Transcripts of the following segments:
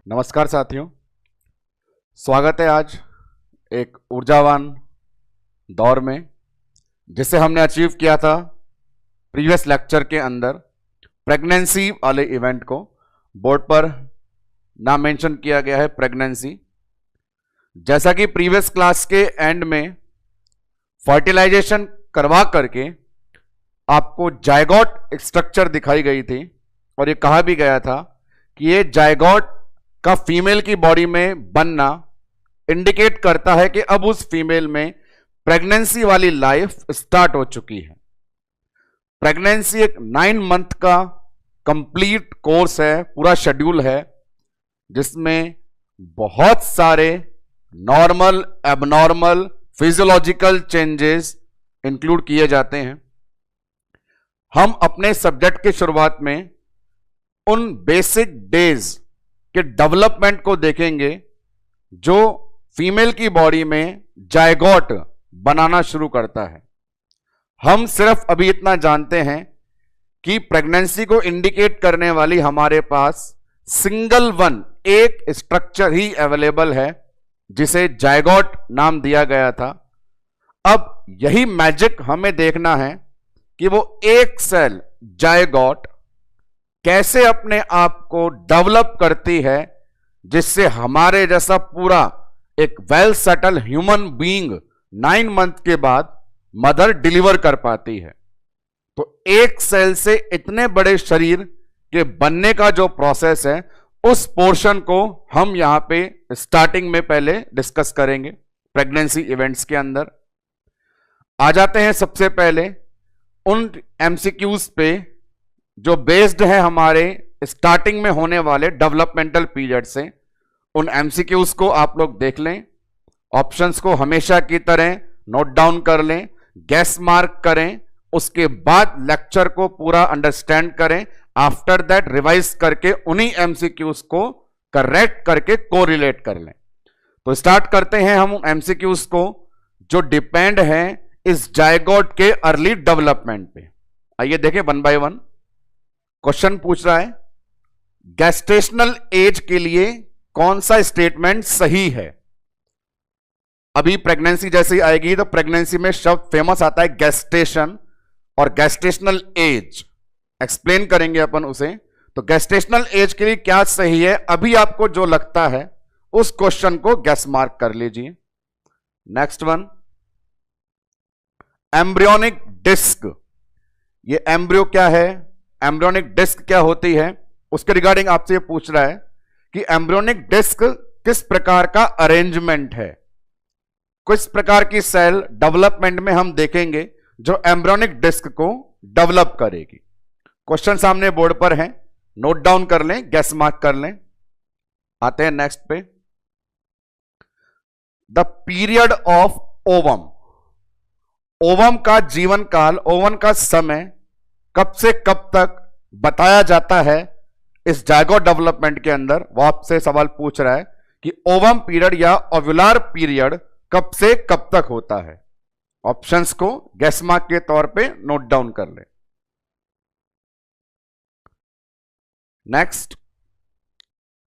नमस्कार साथियों, स्वागत है आज एक ऊर्जावान दौर में जिसे हमने अचीव किया था प्रीवियस लेक्चर के अंदर। प्रेगनेंसी वाले इवेंट को बोर्ड पर नाम मेंशन किया गया है, प्रेगनेंसी। जैसा कि प्रीवियस क्लास के एंड में फर्टिलाइजेशन करवा करके आपको जायगोट स्ट्रक्चर दिखाई गई थी और ये कहा भी गया था कि ये जायगोट का फीमेल की बॉडी में बनना इंडिकेट करता है कि अब उस फीमेल में प्रेगनेंसी वाली लाइफ स्टार्ट हो चुकी है। प्रेगनेंसी एक 9 मंथ का कंप्लीट कोर्स है, पूरा शेड्यूल है, जिसमें बहुत सारे normal, abnormal, physiological changes include किए जाते हैं। हम अपने सब्जेक्ट की शुरुआत में उन बेसिक डेज के डेवलपमेंट को देखेंगे जो फीमेल की बॉडी में जायगोट बनाना शुरू करता है। हम सिर्फ अभी इतना जानते हैं कि प्रेगनेंसी को इंडिकेट करने वाली हमारे पास सिंगल वन एक स्ट्रक्चर ही अवेलेबल है जिसे जायगोट नाम दिया गया था। अब यही मैजिक हमें देखना है कि वो एक सेल जायगोट कैसे अपने आप को डेवलप करती है, जिससे हमारे जैसा पूरा एक well settle human being 9 month के बाद मदर डिलीवर कर पाती है। तो एक सेल से इतने बड़े शरीर के बनने का जो प्रोसेस है, उस पोर्शन को हम यहां पे स्टार्टिंग में पहले डिस्कस करेंगे प्रेगनेंसी इवेंट्स के अंदर। आ जाते हैं सबसे पहले उन एमसीक्यूज पे जो बेस्ड है हमारे स्टार्टिंग में होने वाले डेवलपमेंटल पीरियड से। उन एमसीक्यूज को आप लोग देख लें, ऑप्शंस को हमेशा की तरह नोट डाउन कर लें, गैस मार्क करें, उसके बाद लेक्चर को पूरा अंडरस्टैंड करें। आफ्टर दैट रिवाइज करके उन्हीं एमसीक्यूज को करेक्ट करके कोरिलेट कर लें। तो स्टार्ट करते हैं हम एमसीक्यूज को जो डिपेंड है इस जायगोट के अर्ली डेवलपमेंट पे। आइए देखें वन बाय वन। क्वेश्चन पूछ रहा है, गैस्टेशनल एज के लिए कौन सा स्टेटमेंट सही है? अभी प्रेगनेंसी जैसे ही आएगी तो प्रेगनेंसी में शब्द फेमस आता है गैस्टेशन और गैस्टेशनल एज, एक्सप्लेन करेंगे अपन उसे। तो गैस्टेशनल एज के लिए क्या सही है, अभी आपको जो लगता है उस क्वेश्चन को गैस मार्क कर लीजिए। Next one, embryonic disc. ये एम्ब्रियो क्या है, एम्ब्रियोनिक डिस्क क्या होती है, उसके रिगार्डिंग आपसे ये पूछ रहा है कि एम्ब्रियोनिक डिस्क किस प्रकार का अरेंजमेंट है, किस प्रकार की सेल डेवलपमेंट में हम देखेंगे जो एम्ब्रियोनिक डिस्क को डेवलप करेगी। क्वेश्चन सामने बोर्ड पर है, नोट डाउन कर लें, गैस मार्क कर लें। आते हैं नेक्स्ट पे, the period of ovum. Ovum का जीवन काल, ओवम का समय कब से कब तक बताया जाता है इस जायगोट डेवलपमेंट के अंदर, वो आपसे सवाल पूछ रहा है कि ओवम पीरियड या ओव्यूलर पीरियड कब से कब तक होता है। ऑप्शंस को गैस मार्क के तौर पे नोट डाउन कर ले। नेक्स्ट,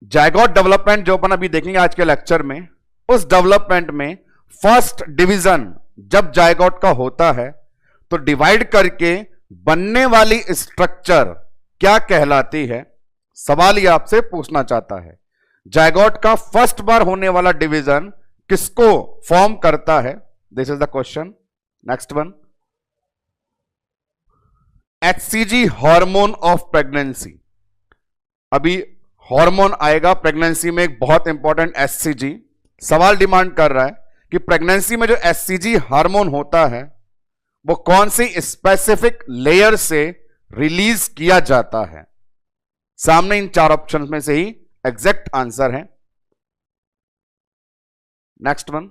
जायगोट डेवलपमेंट जो अपन अभी देखेंगे आज के लेक्चर में, उस डेवलपमेंट में फर्स्ट डिवीजन जब जायगोट का होता है तो डिवाइड करके बनने वाली स्ट्रक्चर क्या कहलाती है। सवाल ये आपसे पूछना चाहता है, जायगोट का फर्स्ट बार होने वाला डिवीजन किसको फॉर्म करता है? This is the question. Next one, HCG hormone of pregnancy. अभी हार्मोन आएगा प्रेगनेंसी में, एक बहुत इंपॉर्टेंट एचसीजी। सवाल डिमांड कर रहा है कि प्रेगनेंसी में जो एचसीजी हार्मोन होता है वो कौन सी स्पेसिफिक लेयर से रिलीज किया जाता है। सामने इन 4 ऑप्शन में से ही एग्जैक्ट आंसर है। Next one,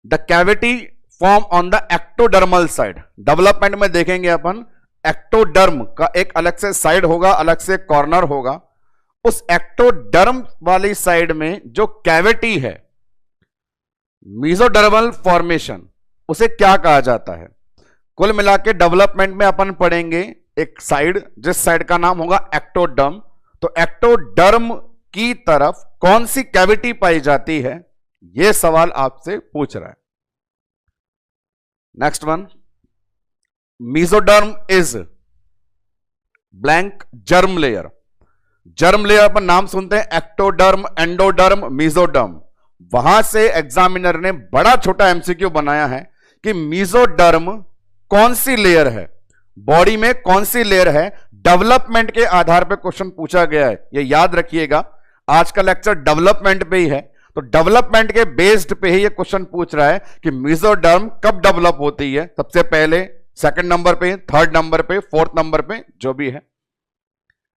the cavity form on the ectodermal side. Development में देखेंगे अपन, एक्टोडर्म का एक अलग से साइड होगा, अलग से कॉर्नर होगा। उस एक्टोडर्म वाली साइड में जो कैविटी है, मेसोडर्मल फॉर्मेशन, उसे क्या कहा जाता है? कुल मिला के डेवलपमेंट में अपन पढ़ेंगे एक साइड, जिस साइड का नाम होगा एक्टोडर्म। तो एक्टोडर्म की तरफ कौन सी कैविटी पाई जाती है, यह सवाल आपसे पूछ रहा है। Next one, mesoderm is blank germ layer. Germ layer पर नाम सुनते हैं, एक्टोडर्म, एंडोडर्म, मेसोडर्म। वहां से एग्जामिनर ने बड़ा छोटा एमसीक्यू बनाया है कि मेसोडर्म कौन सी लेयर है, बॉडी में कौन सी लेयर है। डेवलपमेंट के आधार पर क्वेश्चन पूछा गया है, यह याद रखिएगा। आज का लेक्चर डेवलपमेंट पे ही है, तो डेवलपमेंट के बेस्ड पे ही ये क्वेश्चन पूछ रहा है कि मेसोडर्म कब डेवलप होती है, सबसे पहले, सेकंड नंबर पे, थर्ड नंबर पे, फोर्थ नंबर पे, जो भी है।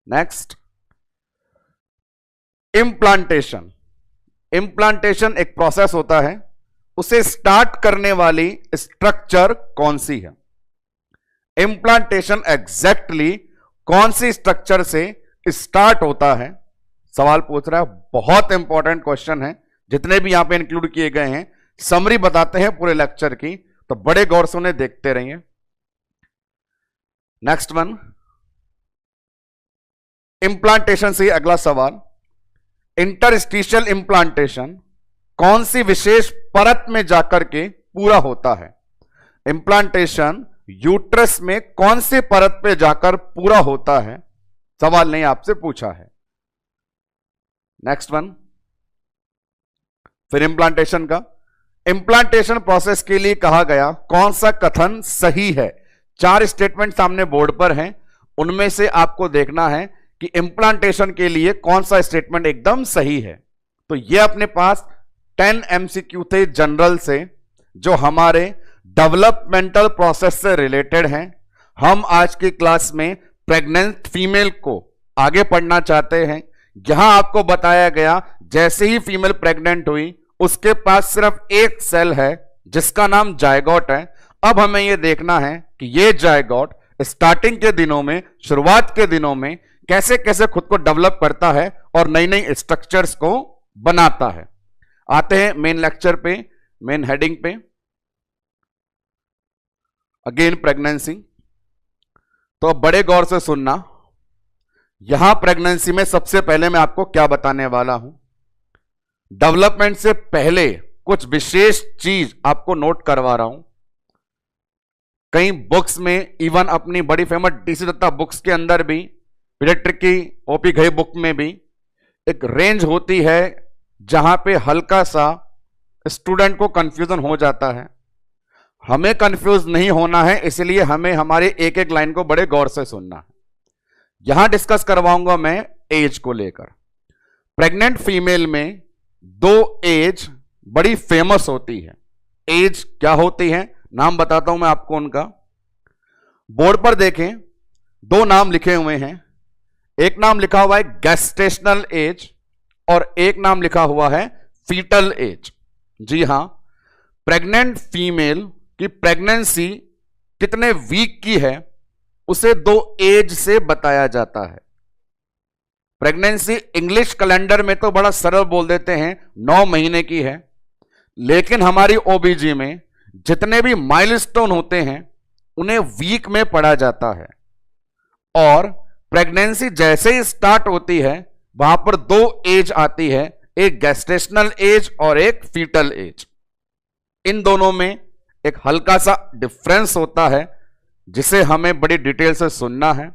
Next, implantation. इम्प्लांटेशन एक प्रोसेस होता है, उसे स्टार्ट करने वाली स्ट्रक्चर कौन सी है। इम्प्लांटेशन एग्जैक्टली कौन सी स्ट्रक्चर से स्टार्ट होता है, सवाल पूछ रहा है। बहुत इंपॉर्टेंट क्वेश्चन है, जितने भी यहां पे इंक्लूड किए गए हैं। समरी बताते हैं पूरे लेक्चर की, तो बड़े गौर से उन्हें देखते रहिए। नेक्स्ट वन, इंप्लांटेशन से अगला सवाल, इंटरस्टिशियल इंप्लांटेशन कौन सी विशेष परत में जाकर के पूरा होता है। इंप्लांटेशन यूट्रस में कौन सी परत पे जाकर पूरा होता है, सवाल नहीं आपसे पूछा है। नेक्स्ट वन, फिर इंप्लांटेशन का, इंप्लांटेशन प्रोसेस के लिए कहा गया कौन सा कथन सही है। 4 स्टेटमेंट सामने बोर्ड पर हैं, उनमें से आपको देखना है कि इंप्लांटेशन के लिए कौन सा स्टेटमेंट एकदम सही है। तो ये अपने पास 10 एमसीक्यू थे जनरल से, जो हमारे डेवलपमेंटल प्रोसेस से रिलेटेड हैं। हम आज की क्लास में प्रेग्नेंट फीमेल को आगे पढ़ना चाहते हैं। यहां आपको बताया गया जैसे ही फीमेल प्रेग्नेंट हुई, उसके पास सिर्फ एक सेल है जिसका नाम जायगोट है। अब हमें यह देखना है कि यह जायगोट स्टार्टिंग के दिनों में, शुरुआत के दिनों में कैसे कैसे खुद को डेवलप करता है और नई नई स्ट्रक्चर्स को बनाता है। आते हैं मेन लेक्चर पे, मेन हेडिंग पे। अगेन प्रेगनेंसी, तो अब बड़े गौर से सुनना। यहां प्रेगनेंसी में सबसे पहले मैं आपको क्या बताने वाला हूं, डेवलपमेंट से पहले कुछ विशेष चीज आपको नोट करवा रहा हूं। कई बुक्स में, इवन अपनी बड़ी फेमस डीसी दत्ता बुक्स के अंदर भी, पीडियाट्रिक की ओपी घई बुक में भी एक रेंज होती है जहां पे हल्का सा स्टूडेंट को कंफ्यूजन हो जाता है। हमें कंफ्यूज नहीं होना है, इसलिए हमें हमारे एक एक लाइन को बड़े गौर से सुनना है। यहां डिस्कस करवाऊंगा मैं एज को लेकर। प्रेग्नेंट फीमेल में 2 एज बड़ी फेमस होती है। एज क्या होती है, नाम बताता हूं मैं आपको उनका। बोर्ड पर देखें, 2 नाम लिखे हुए हैं। एक नाम लिखा हुआ है गेस्टेशनल एज और एक नाम लिखा हुआ है फीटल एज। जी हां, प्रेग्नेंट फीमेल की प्रेगनेंसी कितने वीक की है उसे 2 एज से बताया जाता है। प्रेगनेंसी इंग्लिश कैलेंडर में तो बड़ा सरल बोल देते हैं 9 महीने की है, लेकिन हमारी ओबीजी में जितने भी माइलस्टोन होते हैं उन्हें वीक में पढ़ा जाता है। और प्रेगनेंसी जैसे ही स्टार्ट होती है वहां पर 2 एज आती है, एक गेस्टेशनल एज और एक फीटल एज। इन दोनों में एक हल्का सा डिफरेंस होता है जिसे हमें बड़ी डिटेल से सुनना है।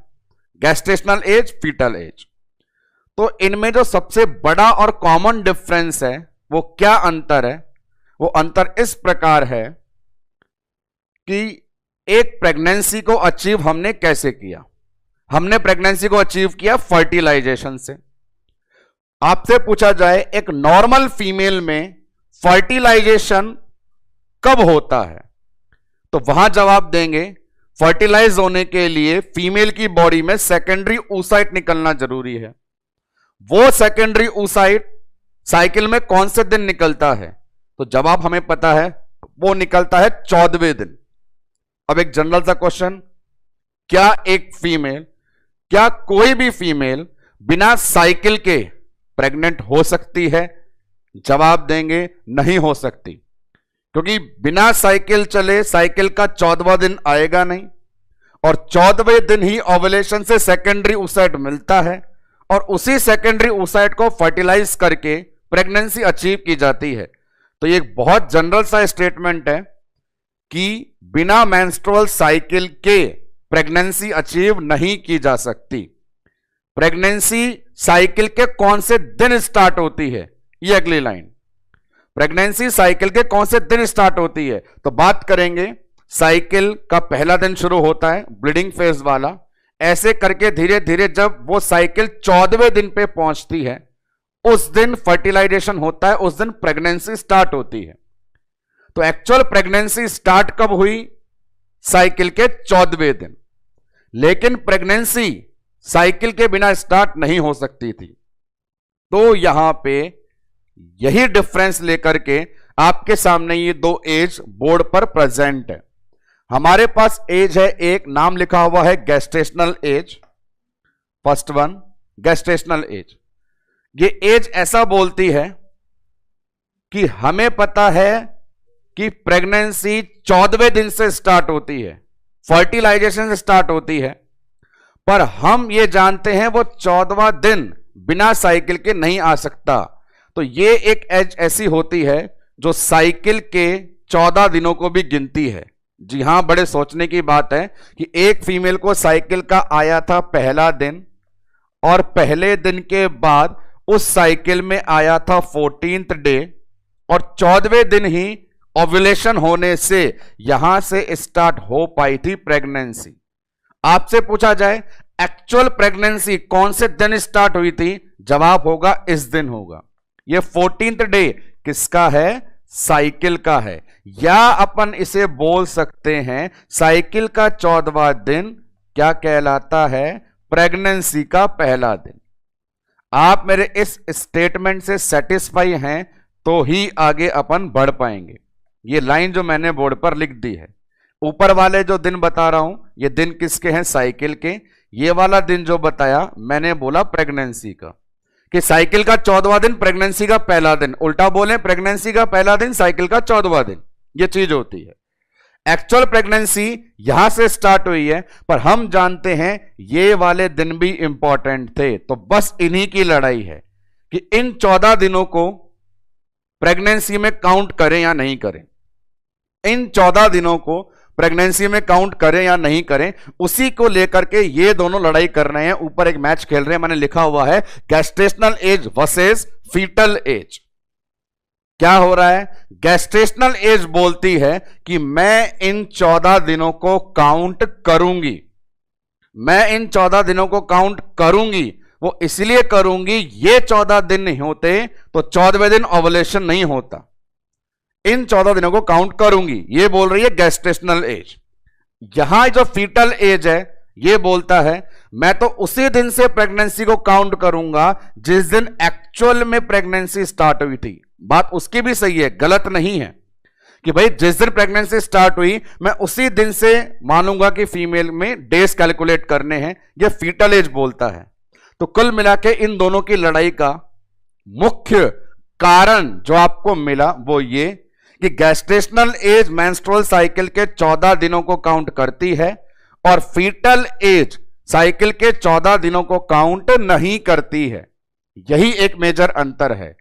गेस्टेशनल एज, फीटल एज, तो इनमें जो सबसे बड़ा और कॉमन डिफरेंस है वो क्या अंतर है, वो अंतर इस प्रकार है कि एक प्रेगनेंसी को अचीव हमने कैसे किया। हमने प्रेगनेंसी को अचीव किया फर्टिलाइजेशन से। आपसे पूछा जाए एक नॉर्मल फीमेल में फर्टिलाइजेशन कब होता है, तो वहां जवाब देंगे फर्टिलाइज होने के लिए फीमेल की बॉडी में सेकेंडरी oocyte निकलना जरूरी है। वो सेकेंडरी oocyte साइकिल में कौन से दिन निकलता है, तो जवाब हमें पता है, वो निकलता है 14वें दिन। अब एक जनरल सा क्वेश्चन, क्या कोई भी फीमेल बिना साइकिल के प्रेग्नेंट हो सकती है? जवाब देंगे नहीं हो सकती, क्योंकि बिना साइकिल चले साइकिल का 14वां दिन आएगा नहीं, और 14वें दिन ही ओवुलेशन से सेकेंडरी oocyte मिलता है, और उसी सेकेंडरी oocyte को फर्टिलाइज करके प्रेगनेंसी अचीव की जाती है। तो ये एक बहुत जनरल सा स्टेटमेंट है कि बिना मेंस्ट्रुअल साइकिल के प्रेगनेंसी अचीव नहीं की जा सकती। प्रेगनेंसी साइकिल के कौन से दिन स्टार्ट होती है, ये अगली लाइन। प्रेगनेंसी साइकिल के कौन से दिन स्टार्ट होती है, तो बात करेंगे साइकिल का पहला दिन शुरू होता है ब्लीडिंग फेज वाला, ऐसे करके धीरे धीरे जब वो साइकिल 14वें दिन पे पहुंचती है उस दिन फर्टिलाइजेशन होता है, उस दिन प्रेगनेंसी स्टार्ट होती है। तो एक्चुअल प्रेगनेंसी स्टार्ट कब हुई, साइकिल के 14वें दिन। लेकिन प्रेगनेंसी साइकिल के बिना स्टार्ट नहीं हो सकती थी। तो यहां पे यही डिफरेंस लेकर के आपके सामने ये दो एज बोर्ड पर प्रेजेंट है। हमारे पास एज है, एक नाम लिखा हुआ है gestational as, first one gestational age. ये एज ऐसा बोलती है कि हमें पता है कि प्रेगनेंसी 14वें दिन से स्टार्ट होती है, फर्टिलाइजेशन से स्टार्ट होती है, पर हम ये जानते हैं वो 14वां दिन बिना साइकिल के नहीं आ सकता। तो ये एक एज ऐसी होती है जो साइकिल के 14 दिनों को भी गिनती है। जी हां, बड़े सोचने की बात है कि एक फीमेल को साइकिल का आया था पहला दिन और पहले दिन के बाद उस साइकिल में आया था 14th डे और 14वें दिन ही ओव्यूलेशन होने से यहां से स्टार्ट हो पाई थी प्रेगनेंसी। आपसे पूछा जाए एक्चुअल प्रेगनेंसी कौन से दिन स्टार्ट हुई थी, जवाब होगा इस दिन होगा। ये 14th डे किसका है, साइकिल का है, या अपन इसे बोल सकते हैं साइकिल का 14वां दिन क्या कहलाता है, प्रेगनेंसी का पहला दिन। आप मेरे इस स्टेटमेंट से सेटिस्फाई हैं तो ही आगे अपन बढ़ पाएंगे। ये लाइन जो मैंने बोर्ड पर लिख दी है, ऊपर वाले जो दिन बता रहा हूं ये दिन किसके हैं, साइकिल के। ये वाला दिन जो बताया मैंने बोला प्रेगनेंसी का, कि साइकिल का 14वां दिन प्रेगनेंसी का पहला दिन, उल्टा बोले प्रेगनेंसी का पहला दिन साइकिल का 14वां दिन, ये चीज होती है। एक्चुअल प्रेगनेंसी यहां से स्टार्ट हुई है, पर हम जानते हैं ये वाले दिन भी इंपॉर्टेंट थे। तो बस इन्हीं की लड़ाई है कि इन 14 दिनों को प्रेगनेंसी में काउंट करें या नहीं करें। इन 14 दिनों को प्रेगनेंसी में काउंट करें या नहीं करें, उसी को लेकर के ये दोनों लड़ाई कर रहे हैं। ऊपर एक मैच खेल रहे हैं, मैंने लिखा हुआ है gestational age versus fetal age. क्या हो रहा है, गेस्टेशनल एज बोलती है कि मैं इन 14 दिनों को काउंट करूंगी, मैं इन 14 दिनों को काउंट करूंगी। वो इसलिए करूंगी, ये 14 दिन नहीं होते तो 14वें दिन ओवुलेशन नहीं होता। इन 14 दिनों को काउंट करूंगी, ये बोल रही है गेस्टेशनल एज। यहां जो फीटल एज है ये बोलता है मैं तो उसी दिन से प्रेगनेंसी को काउंट करूंगा जिस दिन एक्चुअल में प्रेगनेंसी स्टार्ट हुई थी। बात उसकी भी सही है, गलत नहीं है कि भाई जिस दिन प्रेगनेंसी स्टार्ट हुई मैं उसी दिन से मानूंगा कि फीमेल में डेज कैलकुलेट करने हैं, यह फीटल एज बोलता है। तो कुल मिला के इन दोनों की लड़ाई का मुख्य कारण जो आपको मिला वो ये कि गेस्टेशनल एज मेंस्ट्रुअल साइकिल के 14 दिनों को काउंट करती है और फीटल एज साइकिल के 14 दिनों को काउंट नहीं करती है। यही एक मेजर अंतर है।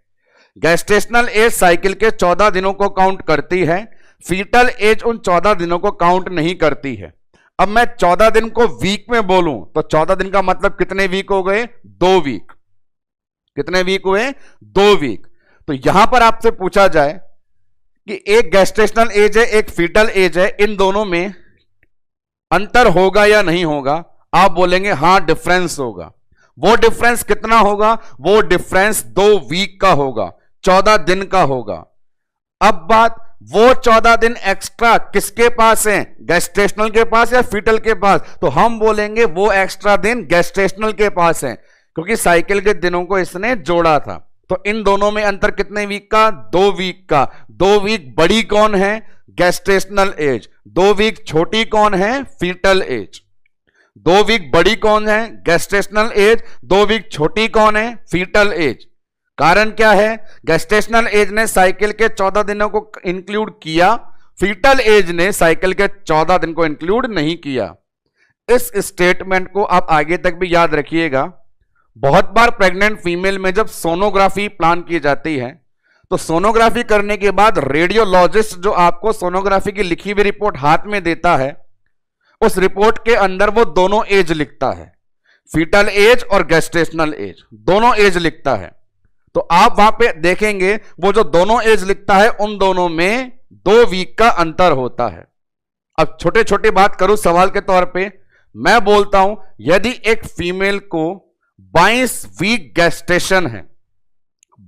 गेस्टेशनल एज साइकिल के 14 दिनों को काउंट करती है, फीटल एज उन 14 दिनों को काउंट नहीं करती है। अब मैं 14 दिन को वीक में बोलूं तो 14 दिन का मतलब कितने वीक हो गए, 2 वीक। कितने वीक हुए, 2 वीक। तो यहां पर आपसे पूछा जाए कि एक गेस्टेशनल एज है एक फीटल एज है, इन दोनों में अंतर होगा या नहीं होगा, आप बोलेंगे हां डिफरेंस होगा। वो डिफरेंस कितना होगा, वो डिफरेंस 2 वीक का होगा, 14 दिन का होगा। अब बात वो 14 दिन एक्स्ट्रा किसके पास है, गेस्टेशनल के पास या फीटल के पास, तो हम बोलेंगे वो एक्स्ट्रा दिन गेस्टेशनल के पास है क्योंकि साइकिल के दिनों को इसने जोड़ा था। तो इन दोनों में अंतर कितने वीक का, 2 वीक का। 2 वीक बड़ी कौन है, गेस्टेशनल एज। 2 वीक छोटी कौन है, फीटल एज। 2 वीक बड़ी कौन है, गेस्टेशनल एज। 2 वीक छोटी कौन है, फीटल एज। कारण क्या है, गेस्टेशनल एज ने साइकिल के 14 दिनों को इंक्लूड किया, फीटल एज ने साइकिल के 14 दिन को इंक्लूड नहीं किया। इस स्टेटमेंट को आप आगे तक भी याद रखिएगा। बहुत बार प्रेग्नेंट फीमेल में जब सोनोग्राफी प्लान की जाती है तो सोनोग्राफी करने के बाद रेडियोलॉजिस्ट जो आपको सोनोग्राफी की लिखी हुई रिपोर्ट हाथ में देता है, उस रिपोर्ट के अंदर वो दोनों एज लिखता है, फीटल एज और गेस्टेशनल एज, दोनों एज लिखता है। तो आप वहां पे देखेंगे वो जो दोनों एज लिखता है उन दोनों में 2 वीक का अंतर होता है। अब छोटे छोटे बात करूं सवाल के तौर पे, मैं बोलता हूं यदि एक फीमेल को 22 वीक गेस्टेशन है,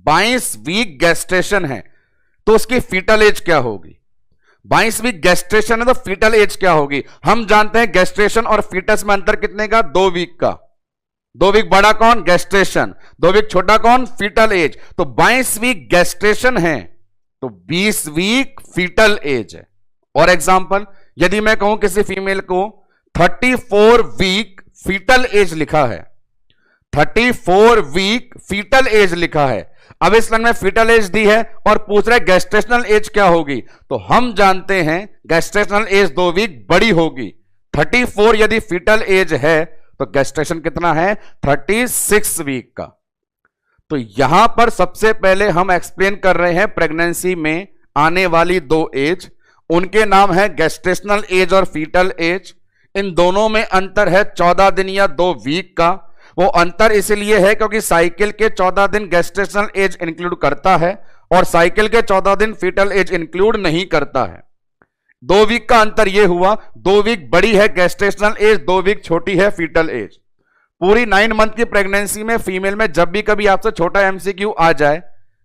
22 वीक गेस्टेशन है, तो उसकी फीटल एज क्या होगी? 22 वीक गेस्टेशन है तो फीटल एज क्या होगी? हम जानते हैं गेस्टेशन और फीटस में अंतर कितने का? 2 वीक का। 2 वीक बड़ा कौन? गेस्टेशन। 2 वीक छोटा कौन? Fetal age. तो 22 वीक गेस्टेशन है तो 20 वीक फीटल एज है। और एग्जांपल, यदि मैं कहूं किसी फीमेल को 34 वीक फीटल एज लिखा है, 34 वीक फीटल एज लिखा है, अब इस लाइन में फीटल एज दी है और पूछ रहे गेस्टेशनल एज क्या होगी, तो हम जानते हैं गेस्टेशनल एज 2 वीक बड़ी होगी। 34 यदि फीटल एज है तो गेस्टेशन कितना है? 36 वीक का। तो यहां पर सबसे पहले हम एक्सप्लेन कर रहे हैं प्रेगनेंसी में आने वाली 2 एज, उनके नाम है गेस्टेशनल एज और फीटल एज। इन दोनों में अंतर है 14 दिन या 2 वीक का। वो अंतर इसलिए है क्योंकि साइकिल के 14 दिन गेस्टेशनल एज इंक्लूड करता है और साइकिल के 14 दिन फीटल एज इंक्लूड नहीं करता है। 2 वीक का अंतर यह हुआ, 2 वीक बड़ी है गेस्टेशनल एज, 2 वीक छोटी है फीटल एज। पूरी 9 मंथ की प्रेगनेंसी में फीमेल में जब भी कभी आपसे छोटा एमसीक्यू आ जाए,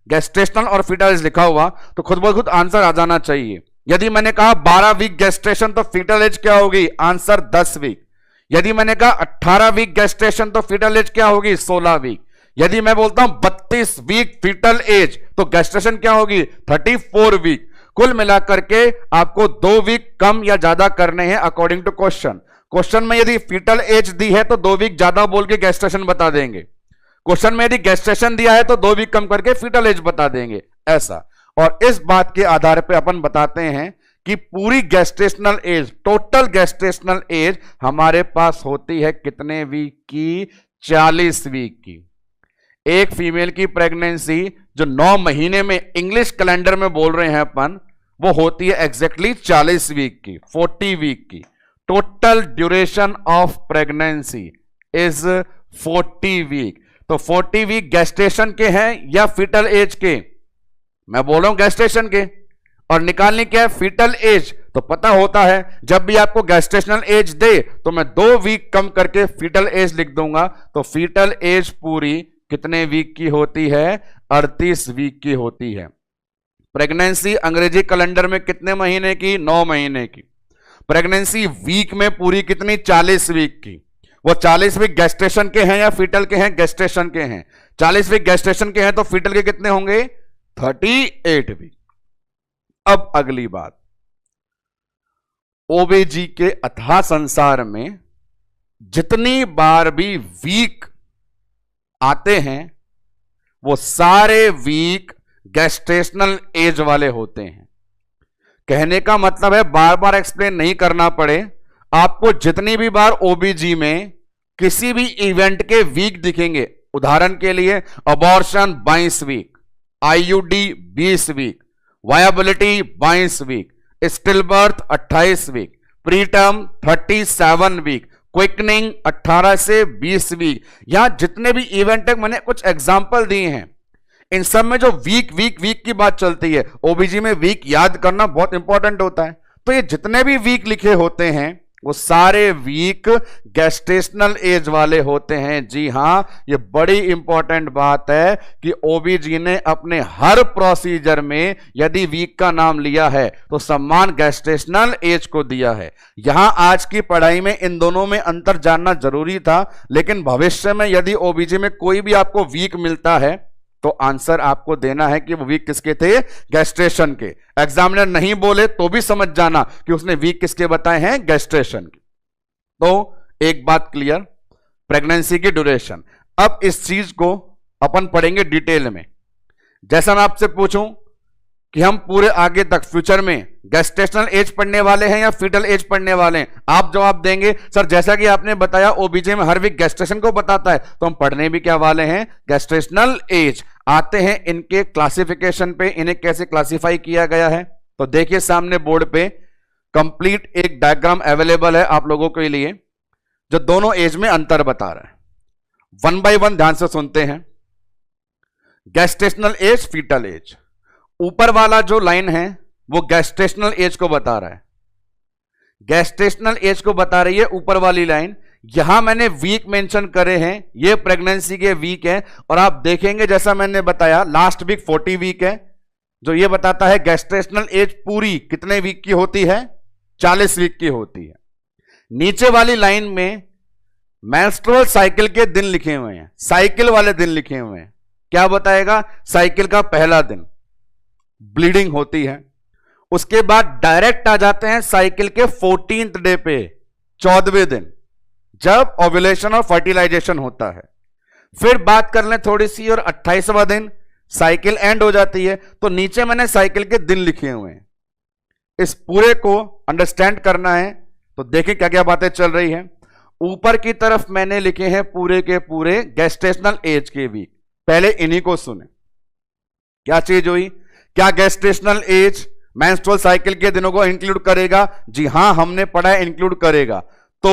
गेस्टेशनल और फीटल एज लिखा हुआ, तो खुद ब खुद आंसर आ जाना चाहिए। यदि मैंने कहा 12 वीक गेस्टेशन तो फीटल एज क्या होगी? Answer 10 week. यदि मैंने कहा 18 वीक गेस्टेशन तो फीटल एज क्या होगी? 16 वीक। यदि मैं बोलता हूं 32 वीक फीटल एज तो गेस्टेशन क्या होगी? 34 वीक। कुल मिलाकर के आपको 2 वीक कम या ज्यादा करने हैं अकॉर्डिंग टू क्वेश्चन। क्वेश्चन में यदि फीटल एज दी है तो 2 वीक ज्यादा बोल के गेस्टेशन बता देंगे। क्वेश्चन में यदि गेस्टेशन दिया है तो 2 वीक कम करके फीटल एज बता देंगे, ऐसा। और इस बात के आधार पे अपन बताते हैं कि पूरी gestational age, total gestational age हमारे पास होती है कितने वीक की? 40 वीक की। एक फीमेल की प्रेगनेंसी जो 9 महीने में इंग्लिश कैलेंडर में बोल रहे हैं अपन, वो होती है एग्जैक्टली 40 वीक की, 40 वीक की। Total duration of pregnancy is 40 week. तो 40 वीक गेस्टेशन के हैं या फीटल एज के? मैं बोल रहा हूं गेस्टेशन के। और निकालनी क्या है? Fetal age. तो पता होता है जब भी आपको गेस्टेशनल एज दे तो मैं 2 वीक कम करके फीटल एज लिख दूंगा। तो फीटल एज पूरी कितने वीक की होती है? 38 वीक की होती है। प्रेगनेंसी अंग्रेजी कैलेंडर में कितने महीने की? 9 महीने की। प्रेगनेंसी वीक में पूरी कितनी? 40 वीक की। वो 40 वीक गेस्टेशन के हैं या फीटल के हैं? गेस्टेशन के हैं। 40 वीक गेस्टेशन के हैं तो फीटल के कितने होंगे? 38 वीक। अब अगली बात, ओबीजी के अथाह संसार में जितनी बार भी वीक आते हैं वो सारे वीक गेस्टेशनल एज वाले होते हैं। कहने का मतलब है बार बार एक्सप्लेन नहीं करना पड़े, आपको जितनी भी बार ओबीजी में किसी भी इवेंट के वीक दिखेंगे, उदाहरण के लिए abortion 22 week, IUD 20 week, viability 22 week, still birth 28 week, preterm 37 week, quickening 18 से 20 वीक। यहां जितने भी इवेंट है मैंने कुछ एग्जाम्पल दिए हैं, इन सब में जो वीक वीक वीक की बात चलती है। ओबीजी में वीक याद करना बहुत इंपॉर्टेंट होता है। तो ये जितने भी वीक लिखे होते हैं वो सारे वीक गेस्टेशनल एज वाले होते हैं। जी हां, ये बड़ी इंपॉर्टेंट बात है कि ओबीजी ने अपने हर प्रोसीजर में यदि वीक का नाम लिया है तो सम्मान गेस्टेशनल एज को दिया है। यहां आज की पढ़ाई में इन दोनों में अंतर जानना जरूरी था, लेकिन भविष्य में यदि ओबीजी में कोई भी आपको वीक मिलता है तो आंसर आपको देना है कि वो वीक किसके थे? गेस्टेशन के। एग्जामिनर नहीं बोले तो भी समझ जाना कि उसने वीक किसके बताए हैं? गेस्टेशन के। तो एक बात क्लियर, प्रेगनेंसी की ड्यूरेशन। अब इस चीज को अपन पढ़ेंगे डिटेल में। जैसा मैं आपसे पूछूं कि हम पूरे आगे तक फ्यूचर में गेस्टेशनल एज पढ़ने वाले हैं या फीटल एज पढ़ने वाले हैं? आप जवाब देंगे सर जैसा कि आपने बताया ओबीजे में हर वीक गेस्टेशन को बताता है, तो हम पढ़ने भी क्या वाले हैं? Gestational as. आते हैं इनके क्लासिफिकेशन पे, इन्हें कैसे क्लासिफाई किया गया है। तो देखिए सामने बोर्ड पे कंप्लीट एक डायग्राम अवेलेबल है आप लोगों के लिए जो दोनों एज में अंतर बता रहा है। वन बाय वन ध्यान से सुनते हैं। Gestational age, fetal age. ऊपर वाला जो लाइन है वो गेस्टेशनल एज को बता रहा है, गेस्टेशनल एज को बता रही है ऊपर वाली लाइन। यहां मैंने वीक मेंशन करे हैं, ये प्रेगनेंसी के वीक है। और आप देखेंगे जैसा मैंने बताया लास्ट वीक 40 वीक है, जो ये बताता है गेस्टेशनल एज पूरी कितने वीक की होती है? 40 वीक की होती है। नीचे वाली लाइन में मेंस्ट्रुअल साइकिल के दिन लिखे हुए हैं, साइकिल वाले दिन लिखे हुए हैं। क्या बताएगा? साइकिल का पहला दिन ब्लीडिंग होती है, उसके बाद डायरेक्ट आ जाते हैं साइकिल के 14th डे पे, 14वें दिन, जब ओव्यूलेशन और फर्टिलाइजेशन होता है। फिर बात कर लें थोड़ी सी और 28वां दिन साइकिल एंड हो जाती है। तो नीचे मैंने साइकिल के दिन लिखे हुए हैं। इस पूरे को अंडरस्टैंड करना है तो देखिए क्या क्या बातें चल रही हैं। ऊपर की तरफ मैंने लिखे हैं पूरे के पूरे गेस्टेशनल एज के वीक। पहले इन्हीं को सुने। क्या चीज हुई? क्या गेस्टेशनल एज मेंस्ट्रुअल साइकिल के दिनों को इंक्लूड करेगा? जी हां, हमने पढ़ा है इंक्लूड करेगा। तो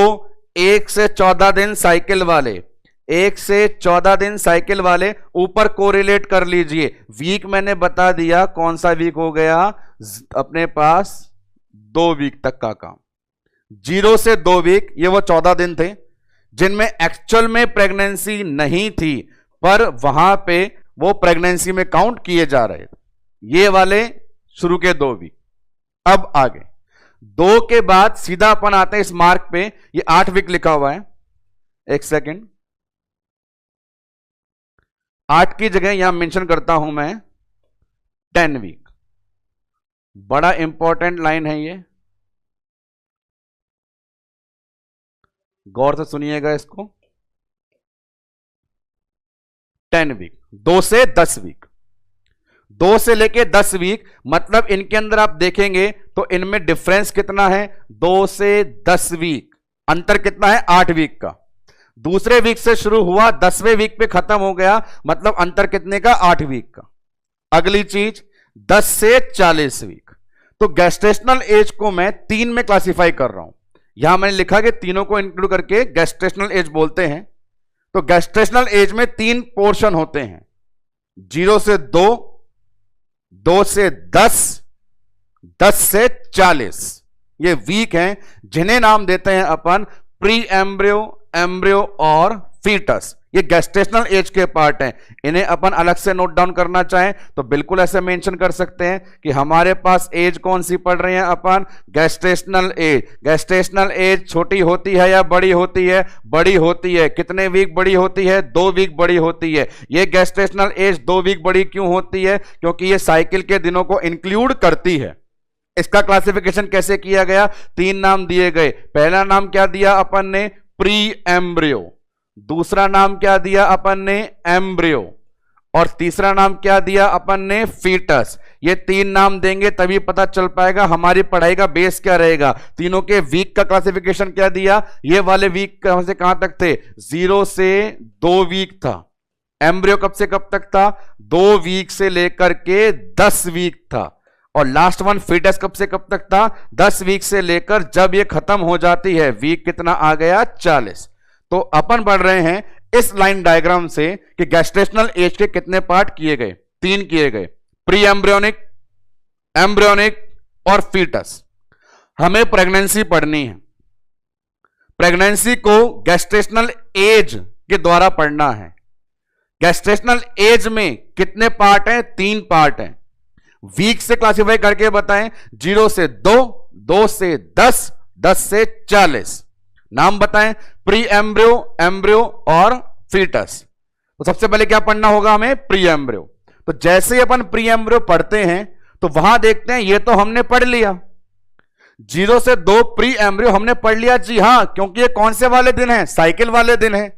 1 से 14 दिन साइकिल वाले, 1 से 14 दिन साइकिल वाले ऊपर कोरिलेट कर लीजिए। वीक मैंने बता दिया कौन सा वीक हो गया अपने पास, 2 वीक तक का काम। 0 से 2 वीक ये वो 14 दिन थे जिनमें एक्चुअल में प्रेगनेंसी नहीं थी, पर वहां पे वो प्रेगनेंसी में काउंट किए जा रहे थे। ये वाले शुरू के 2 वीक। अब आगे 2 के बाद सीधा अपन आते हैं इस मार्क पे, ये 8 वीक लिखा हुआ है। एक सेकेंड, 8 की जगह यहां मेंशन करता हूं मैं 10 वीक। बड़ा इंपॉर्टेंट लाइन है ये, गौर से सुनिएगा इसको। 10 वीक, 2 से 10 वीक, 2 से लेके 10 वीक, मतलब इनके अंदर आप देखेंगे तो इनमें डिफरेंस कितना है? 2 से 10 वीक, अंतर कितना है? 8 वीक का। दूसरे वीक से शुरू हुआ, 10वें वीक पे खत्म हो गया, मतलब अंतर कितने का? 8 वीक का। अगली चीज 10 से 40 वीक। तो गेस्टेशनल एज को मैं 3 में क्लासिफाई कर रहा हूं। यहां मैंने लिखा कि तीनों को इंक्लूड करके गेस्टेशनल एज बोलते हैं। तो गेस्टेशनल एज में 3 पोर्शन होते हैं, 0 से 2, 2 से 10, 10 से 40। ये वीक हैं जिन्हें नाम देते हैं अपन प्री एम्ब्रियो, एम्ब्रियो और फीटस। ये गेस्टेशनल एज के पार्ट हैं। इन्हें अपन अलग से नोट डाउन करना चाहें तो बिल्कुल ऐसे मेंशन कर सकते हैं कि हमारे पास एज कौन सी पढ़ रहे हैं अपन? Gestational age. गेस्टेशनल एज छोटी होती है या बड़ी होती है? बड़ी होती है। कितने वीक बड़ी होती है? 2 वीक बड़ी होती है। ये गेस्टेशनल एज 2 वीक बड़ी क्यों होती है? क्योंकि ये साइकिल के दिनों को इंक्लूड करती है। इसका क्लासिफिकेशन कैसे किया गया? 3 नाम दिए गए। पहला नाम क्या दिया अपन ने? Pre embryo. दूसरा नाम क्या दिया अपन ने? एम्ब्रियो। और तीसरा नाम क्या दिया अपन ने? फीटस। ये 3 नाम देंगे तभी पता चल पाएगा हमारी पढ़ाई का बेस क्या रहेगा। तीनों के वीक का क्लासिफिकेशन क्या दिया? ये वाले वीक कहां से कहां तक थे? 0 से 2 वीक था। एम्ब्रियो कब से कब तक था? 2 वीक से लेकर के 10 वीक था। और लास्ट वन फीटस कब से कब तक था? 10 वीक से लेकर जब ये खत्म हो जाती है, वीक कितना आ गया? 40। तो अपन पढ़ रहे हैं इस लाइन डायग्राम से कि गेस्टेशनल एज के कितने पार्ट किए गए? 3 किए गए, प्री एम्ब्रियोनिक, एम्ब्रियोनिक और फीटस। हमें प्रेगनेंसी पढ़नी है। प्रेगनेंसी को गेस्टेशनल एज के द्वारा पढ़ना है। गेस्टेशनल एज में कितने पार्ट हैं? 3 पार्ट हैं। वीक से क्लासिफाई करके बताएं। 0 से 2, 2 से 10, 10 से 40। नाम बताएं। प्री एम्ब्रियो, एम्ब्रियो और फीटस। तो सबसे पहले क्या पढ़ना होगा हमें? Pre embryo. तो जैसे ही अपन प्री एम्ब्रियो पढ़ते हैं तो वहां देखते हैं ये तो हमने पढ़ लिया, 0 से 2 प्री एम्ब्रियो हमने पढ़ लिया। जी हां, क्योंकि ये कौन से वाले दिन हैं? साइकिल वाले दिन हैं।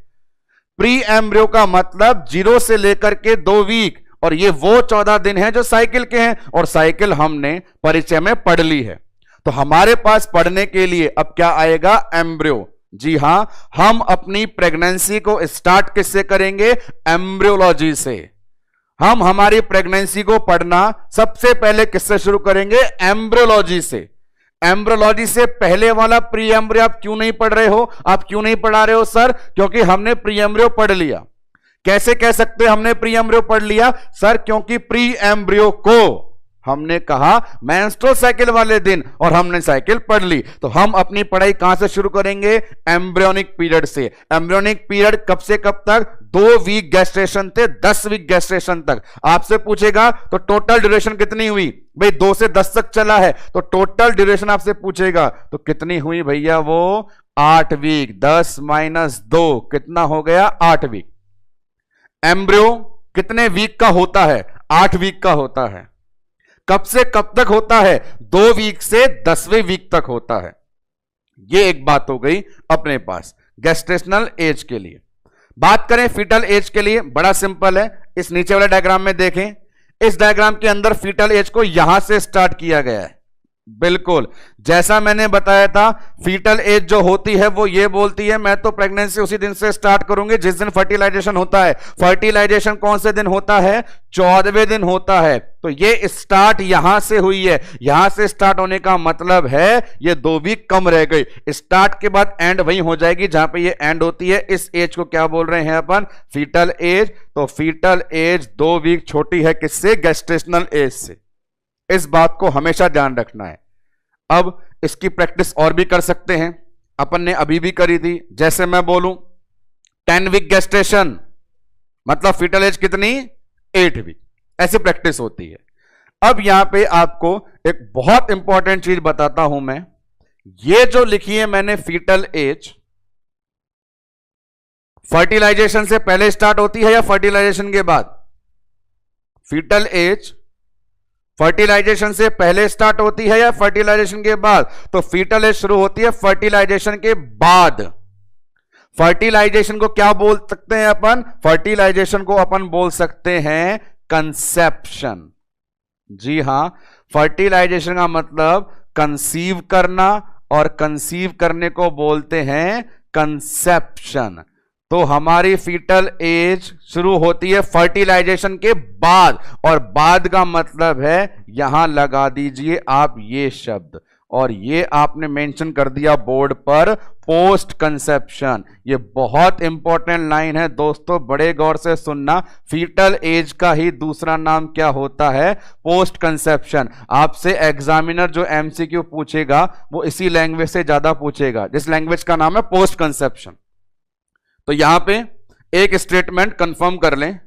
प्री एम्ब्रियो का मतलब 0 से लेकर के 2 वीक और ये वो 14 दिन हैं जो साइकिल के हैं, और साइकिल हमने परिचय में पढ़ ली है। तो हमारे पास पढ़ने के लिए अब क्या आएगा? एम्ब्रियो। जी हां, हम अपनी प्रेगनेंसी को स्टार्ट किससे करेंगे? एम्ब्रियोलॉजी से। हम हमारी प्रेगनेंसी को पढ़ना सबसे पहले किससे शुरू करेंगे? एम्ब्रियोलॉजी से। एम्ब्रियोलॉजी से पहले वाला प्री एम्ब्रियो आप क्यों नहीं पढ़ रहे हो? आप क्यों नहीं पढ़ा रहे हो सर? क्योंकि हमने प्री एम्ब्रियो पढ़ लिया। कैसे कह सकते हमने प्री एम्ब्रियो पढ़ लिया? सर क्योंकि प्री एम्ब्रियो को हमने कहा मेंस्ट्रुअल साइकिल वाले दिन, और हमने साइकिल पढ़ ली। तो हम अपनी पढ़ाई कहां से शुरू करेंगे? एम्ब्रियोनिक पीरियड से। एम्ब्रियोनिक पीरियड कब से कब तक? 2 वीक गेस्टेशन थे 10 वीक गेस्टेशन तक। आपसे पूछेगा तो टोटल ड्यूरेशन कितनी हुई? भाई 2 से 10 तक चला है, तो टोटल ड्यूरेशन आपसे पूछेगा तो कितनी हुई भैया? वो 8 वीक। 10 माइनस 2 कितना हो गया? 8 वीक। एम्ब्रियो कितने वीक का होता है? 8 वीक का होता है। कब से कब तक होता है? 2 वीक से 10वें वीक तक होता है। ये एक बात हो गई अपने पास गेस्टेशनल एज के लिए। बात करें फीटल एज के लिए, बड़ा सिंपल है। इस नीचे वाले डायग्राम में देखें, इस डायग्राम के अंदर फीटल एज को यहां से स्टार्ट किया गया है। बिल्कुल जैसा मैंने बताया था, फीटल एज जो होती है वो ये बोलती है मैं तो प्रेगनेंसी उसी दिन से स्टार्ट करूंगी जिस दिन फर्टिलाइजेशन होता है। फर्टिलाइजेशन कौन से दिन होता है? 14वें दिन होता है। तो ये स्टार्ट यहां से हुई है। यहां से स्टार्ट होने का मतलब है ये 2 वीक कम रह गई। स्टार्ट के बाद एंड वहीं हो जाएगी जहां पे ये एंड होती है। इस एज को क्या बोल रहे हैं अपन? Foetal age. तो फीटल एज 2 वीक छोटी है किससे? गेस्टेशनल एज से। इस बात को हमेशा ध्यान रखना है। अब इसकी प्रैक्टिस और भी कर सकते हैं, अपन ने अभी भी करी थी। जैसे मैं बोलूं 10 वीक गेस्टेशन मतलब फीटल एज कितनी? 8 वीक। ऐसी प्रैक्टिस होती है। अब यहां पे आपको एक बहुत इंपॉर्टेंट चीज बताता हूं मैं। ये जो लिखी है मैंने फीटल एज, फर्टिलाइजेशन से पहले स्टार्ट होती है या फर्टिलाइजेशन के बाद? फीटल एज फर्टिलाइजेशन से पहले स्टार्ट होती है या फर्टिलाइजेशन के बाद? तो फीटल एज शुरू होती है फर्टिलाइजेशन के बाद। फर्टिलाइजेशन को क्या बोल सकते हैं अपन? फर्टिलाइजेशन को अपन बोल सकते हैं कंसेप्शन। जी हां, फर्टिलाइजेशन का मतलब कंसीव करना, और कंसीव करने को बोलते हैं कंसेप्शन। तो हमारी फीटल एज शुरू होती है फर्टिलाइजेशन के बाद, और बाद का मतलब है यहां लगा दीजिए आप ये शब्द, और ये आपने मेंशन कर दिया बोर्ड पर, पोस्ट कंसेप्शन। ये बहुत इंपॉर्टेंट लाइन है दोस्तों, बड़े गौर से सुनना। फीटल एज का ही दूसरा नाम क्या होता है? Post conception. आपसे एग्जामिनर जो एमसीक्यू पूछेगा वो इसी लैंग्वेज से ज्यादा पूछेगा, जिस लैंग्वेज का नाम है पोस्ट कंसेप्शन। तो यहां पे एक स्टेटमेंट कंफर्म कर लें,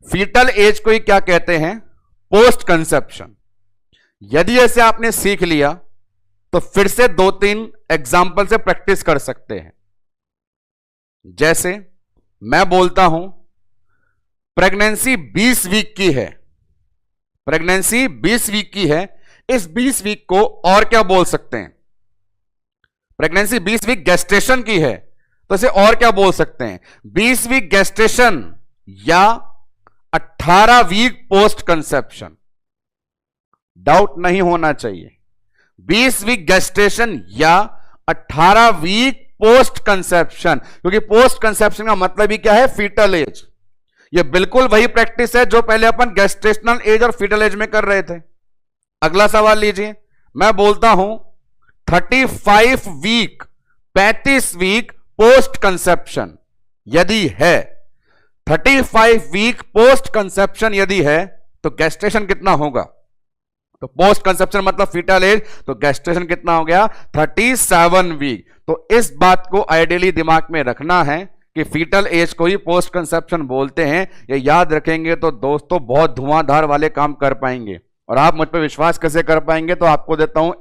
फीटल एज को ही क्या कहते हैं? Post conception. यदि ऐसे आपने सीख लिया तो फिर से 2-3 एग्जाम्पल से प्रैक्टिस कर सकते हैं। जैसे मैं बोलता हूं प्रेगनेंसी 20 वीक की है, प्रेगनेंसी 20 वीक की है, इस 20 वीक को और क्या बोल सकते हैं? प्रेगनेंसी 20 वीक गेस्टेशन की है, तो इसे और क्या बोल सकते हैं? 20 वीक गेस्टेशन या 18 वीक पोस्ट कंसेप्शन। डाउट नहीं होना चाहिए। 20 वीक गेस्टेशन या 18 वीक पोस्ट कंसेप्शन, क्योंकि पोस्ट कंसेप्शन का मतलब ही क्या है? Fetal age. ये बिल्कुल वही प्रैक्टिस है जो पहले अपन गेस्टेशनल एज और फीटल एज में कर रहे थे। अगला सवाल लीजिए, मैं बोलता हूं 35 वीक 35 वीक पोस्ट कंसेप्शन यदि है, 35 वीक पोस्ट कंसेप्शन यदि है, तो गेस्टेशन कितना होगा? तो पोस्ट कंसेप्शन मतलब फीटल एज, तो गेस्टेशन कितना हो गया? 37 वीक। तो इस बात को आइडियली दिमाग में रखना है कि फीटल एज को ही पोस्ट कंसेप्शन बोलते हैं। ये याद रखेंगे तो दोस्तों बहुत धुआंधार वाले काम कर पाएंगे। और आप मुझ पर विश्वास कैसे कर पाएंगे? तो आपको देता हूं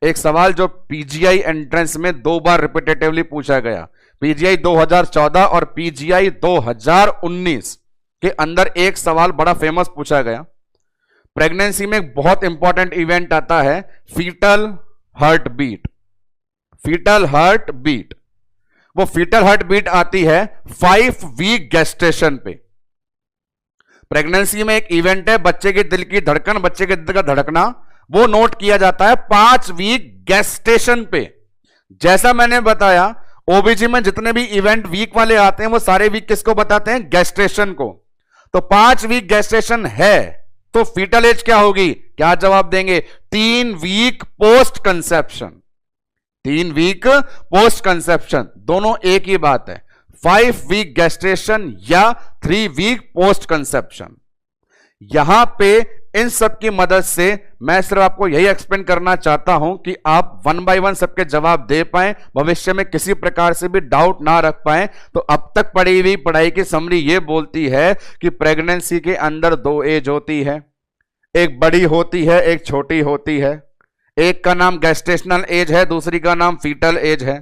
एक सवाल जो पीजीआई एंट्रेंस में 2 बार रिपीटेटिवली पूछा गया। पीजीआई 2014 और पीजीआई 2019 के अंदर एक सवाल बड़ा फेमस पूछा गया। प्रेगनेंसी में एक बहुत इंपॉर्टेंट इवेंट आता है, fetal heart beat. Fetal heart beat, वो फीटल हार्ट बीट आती है 5 वीक गेस्टेशन पे। प्रेगनेंसी में एक इवेंट है, बच्चे के दिल की धड़कन, बच्चे के दिल का धड़कना, वो नोट किया जाता है 5 वीक गेस्टेशन पे। जैसा मैंने बताया ओबीजी में जितने भी इवेंट वीक वाले आते हैं वो सारे वीक किसको बताते हैं? गेस्टेशन को। तो 5 वीक गेस्टेशन है तो फीटल एज क्या होगी? क्या जवाब देंगे? 3 week post conception. 3 week post conception, दोनों एक ही बात है। 5 वीक गेस्टेशन या 3 वीक पोस्ट कंसेप्शन। यहां पे इन सब की मदद से मैं सिर्फ आपको यही एक्सप्लेन करना चाहता हूं कि आप 1 बाय 1 सबके जवाब दे पाएं, भविष्य में किसी प्रकार से भी डाउट ना रख पाएं। तो अब तक पढ़ी हुई पढ़ाई की समरी यह बोलती है कि प्रेगनेंसी के अंदर 2 एज होती है, एक बड़ी होती है, एक छोटी होती है। एक का नाम गेस्टेशनल एज है, दूसरी का नाम फीटल एज है।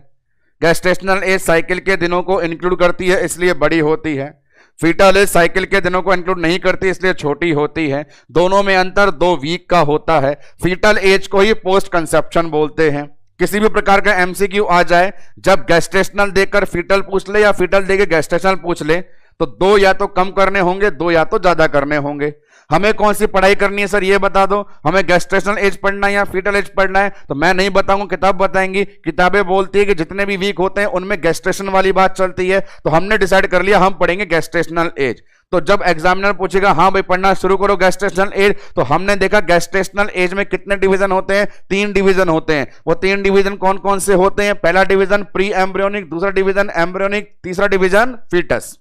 गेस्टेशनल एज साइकिल के दिनों को इंक्लूड करती है इसलिए बड़ी होती है, फीटल एज साइकिल के दिनों को इंक्लूड नहीं करती इसलिए छोटी होती है। दोनों में अंतर 2 वीक का होता है। फीटल एज को ही पोस्ट कंसेप्शन बोलते हैं। किसी भी प्रकार का एमसीक्यू आ जाए, जब गेस्टेशनल देकर फीटल पूछ ले या फीटल देकर गेस्टेशनल पूछ ले, तो 2 या तो कम करने होंगे, 2 या तो ज्यादा करने होंगे। हमें कौन सी पढ़ाई करनी है सर ये बता दो, हमें गेस्टेशनल एज पढ़ना है या फीटल एज पढ़ना है? तो मैं नहीं बताऊंगा, किताब बताएंगी। किताबें बोलती है कि जितने भी वीक होते हैं उनमें गेस्टेशन वाली बात चलती है। तो हमने डिसाइड कर लिया हम पढ़ेंगे गेस्टेशनल एज। तो जब एग्जामिनर पूछेगा हाँ भाई पढ़ना शुरू करो गेस्टेशनल एज, तो हमने देखा गेस्टेशनल एज में कितने डिवीजन होते हैं? 3 डिवीजन होते हैं। वो 3 डिवीजन कौन कौन से होते हैं? पहला डिवीजन प्री एम्ब्रियोनिक, दूसरा डिवीजन एम्ब्रियोनिक, तीसरा डिवीजन फीटस।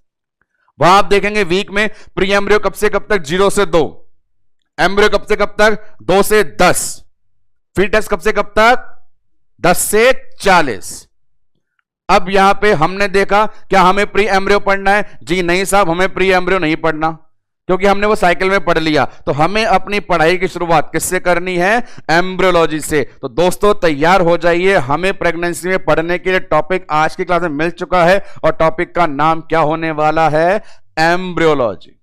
वहां आप देखेंगे वीक में प्री एम्ब्रियो कब से कब तक? 0 से 2। एम्ब्रियो कब से कब तक? 2 से 10। फीटस कब से कब तक? 10 से 40। अब यहां पे हमने देखा क्या हमें प्री एम्ब्रियो पढ़ना है? जी नहीं साहब, हमें प्री एम्ब्रियो नहीं पढ़ना, क्योंकि हमने वो साइकिल में पढ़ लिया। तो हमें अपनी पढ़ाई की शुरुआत किससे करनी है? एम्ब्रियोलॉजी से। तो दोस्तों तैयार हो जाइए, हमें प्रेगनेंसी में पढ़ने के लिए टॉपिक आज की क्लास में मिल चुका है और टॉपिक का नाम क्या होने वाला है? एम्ब्रियोलॉजी।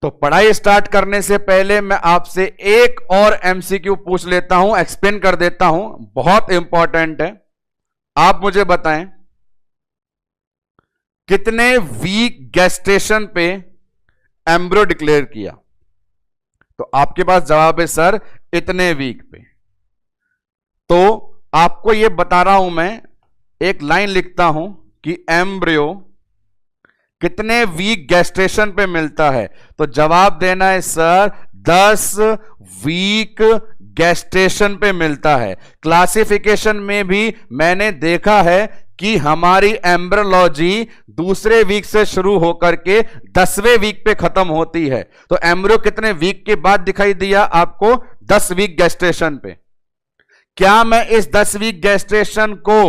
तो पढ़ाई स्टार्ट करने से पहले मैं आपसे एक और एमसीक्यू पूछ लेता हूं, एक्सप्लेन कर देता हूं, बहुत इंपॉर्टेंट है। आप मुझे बताएं कितने वीक गेस्टेशन पे एम्ब्रियो डिक्लेयर किया? तो आपके पास जवाब है सर इतने वीक पे। तो आपको यह बता रहा हूं मैं, एक लाइन लिखता हूं कि एम्ब्रियो कितने वीक गेस्टेशन पे मिलता है। तो जवाब देना है सर 10 वीक गेस्टेशन पे मिलता है। क्लासिफिकेशन में भी मैंने देखा है कि हमारी एम्ब्रियोलॉजी दूसरे वीक से शुरू होकर के 10वें वीक पे खत्म होती है। तो एम्ब्रियो कितने वीक के बाद दिखाई दिया आपको? 10 वीक गेस्टेशन पे। क्या मैं इस 10 वीक गेस्टेशन को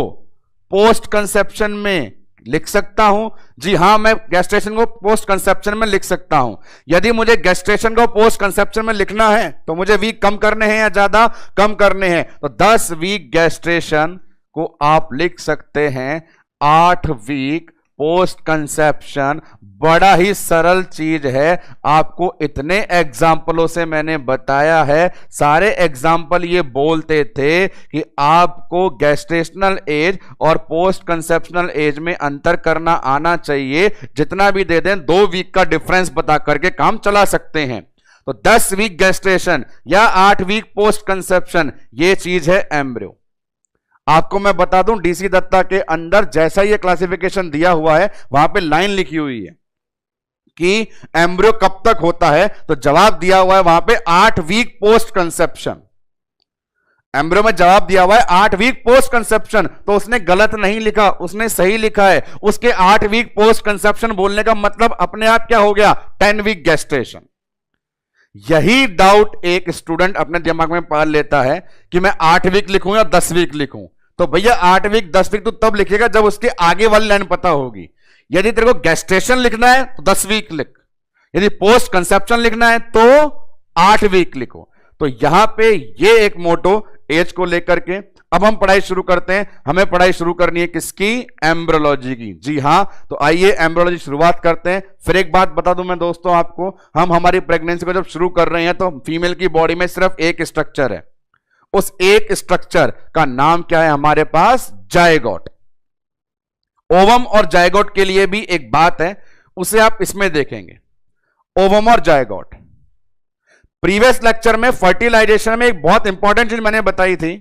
पोस्ट कंसेप्शन में लिख सकता हूं? जी हां, मैं गेस्टेशन को पोस्ट कंसेप्शन में लिख सकता हूं। यदि मुझे गेस्टेशन को पोस्ट कंसेप्शन में लिखना है तो मुझे वीक कम करने हैं या ज्यादा? कम करने हैं। तो 10 वीक गेस्टेशन को आप लिख सकते हैं 8 वीक पोस्ट कंसेप्शन। बड़ा ही सरल चीज है, आपको इतने एग्जाम्पलों से मैंने बताया है। सारे एग्जाम्पल ये बोलते थे कि आपको गेस्टेशनल एज और पोस्ट कंसेप्शनल एज में अंतर करना आना चाहिए। जितना भी दे दें 2 वीक का डिफरेंस बता करके काम चला सकते हैं। तो 10 वीक गेस्टेशन या 8 वीक पोस्ट कंसेप्शन, ये चीज है एम्ब्रियो। आपको मैं बता दूं डीसी दत्ता के अंदर जैसा ये क्लासिफिकेशन दिया हुआ है वहां पे लाइन लिखी हुई है कि एम्ब्रियो कब तक होता है, तो जवाब दिया हुआ है वहां पे 8 वीक पोस्ट कंसेप्शन। एम्ब्रियो में जवाब दिया हुआ है 8 वीक पोस्ट कंसेप्शन, तो उसने गलत नहीं लिखा, उसने सही लिखा है। उसके 8 वीक पोस्ट कंसेप्शन बोलने का मतलब अपने आप क्या हो गया? 10 वीक गेस्टेशन। यही डाउट एक स्टूडेंट अपने दिमाग में पाल लेता है कि मैं 8 वीक लिखूं या 10 वीक लिखूं। तो भैया 8 वीक 10 वीक तो तब लिखेगा जब उसके आगे वाली लाइन पता होगी। यदि तेरे को गेस्टेशन लिखना है तो 10 वीक लिख, यदि पोस्ट कंसेप्शन लिखना है तो 8 वीक लिखो। तो यहां पे ये एक मोटो एज को लेकर के अब हम पढ़ाई शुरू करते हैं। हमें पढ़ाई शुरू करनी है किसकी? एम्ब्रियोलॉजी की। जी हां, तो आइए एम्ब्रियोलॉजी शुरुआत करते हैं। फिर एक बात बता दूं मैं दोस्तों आपको, हम हमारी प्रेगनेंसी को जब शुरू कर रहे हैं तो फीमेल की बॉडी में सिर्फ एक स्ट्रक्चर है। उस एक स्ट्रक्चर का नाम क्या है हमारे पास? जायगोट। ओवम और जायगोट के लिए भी एक बात है, उसे आप इसमें देखेंगे। ओवम और जायगोट। प्रीवियस लेक्चर में फर्टिलाइजेशन में एक बहुत इंपॉर्टेंट चीज मैंने बताई थी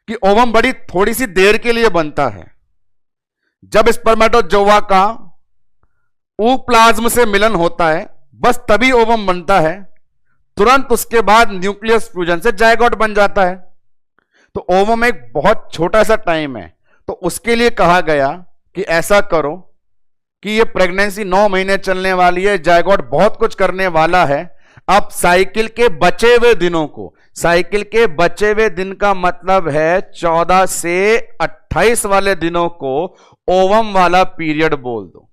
कि ओवम बड़ी थोड़ी सी देर के लिए बनता है। जब स्पर्मेटोजोआ का ऊप्लाज्म से मिलन होता है बस तभी ओवम बनता है, तुरंत उसके बाद न्यूक्लियस फ्यूजन से जायगोट बन जाता है। तो ओवम एक बहुत छोटा सा टाइम है, तो उसके लिए कहा गया कि ऐसा करो कि ये प्रेगनेंसी 9 महीने चलने वाली है, जायगोट बहुत कुछ करने वाला है। अब साइकिल के बचे हुए दिनों को, साइकिल के बचे हुए दिन का मतलब है 14 से 28 वाले दिनों को ओवम वाला पीरियड बोल दो।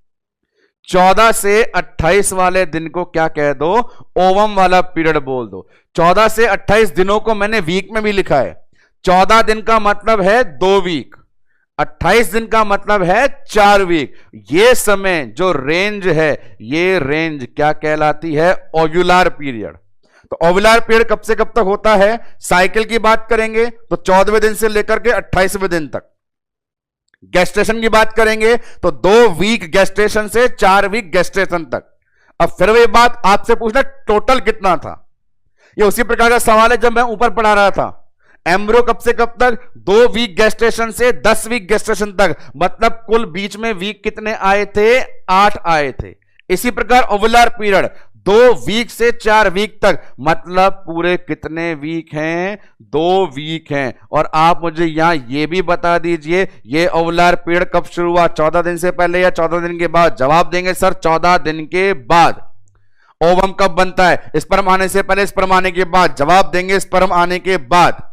14 से 28 वाले दिन को क्या कह दो? ओवम वाला पीरियड बोल दो। 14 से 28 दिनों को मैंने वीक में भी लिखा है। 14 दिन का मतलब है 2 वीक, 28 दिन का मतलब है 4 वीक। ये समय जो रेंज है, ये रेंज क्या कहलाती है? Ovular period. तो ओव्यूलर पीरियड कब से कब तक होता है? साइकिल की बात करेंगे तो 14वें दिन से लेकर के 28वें दिन तक। गेस्टेशन की बात करेंगे तो 2 वीक गेस्टेशन से 4 वीक गेस्टेशन तक। अब फिर वही बात आपसे पूछना, टोटल कितना था? ये उसी प्रकार का सवाल है जब मैं ऊपर पढ़ा रहा था। एम्ब्रियो कब से कब तक? 2 वीक गेस्टेशन से 10 वीक गेस्टेशन तक, मतलब कुल बीच में वीक कितने आए थे? 8 आए थे। इसी प्रकार ओवुलर पीरियड 2 वीक से 4 वीक तक, मतलब पूरे कितने वीक हैं? 2 वीक हैं। और आप मुझे यहां यह भी बता दीजिए ये ओवुलर पीरियड कब शुरू हुआ? 14 दिन से पहले या 14 दिन के बाद? जवाब देंगे सर 14 दिन के बाद। ओवम कब बनता है? स्पर्म आने से पहले, स्पर्म आने के बाद? जवाब देंगे स्पर्म आने के बाद।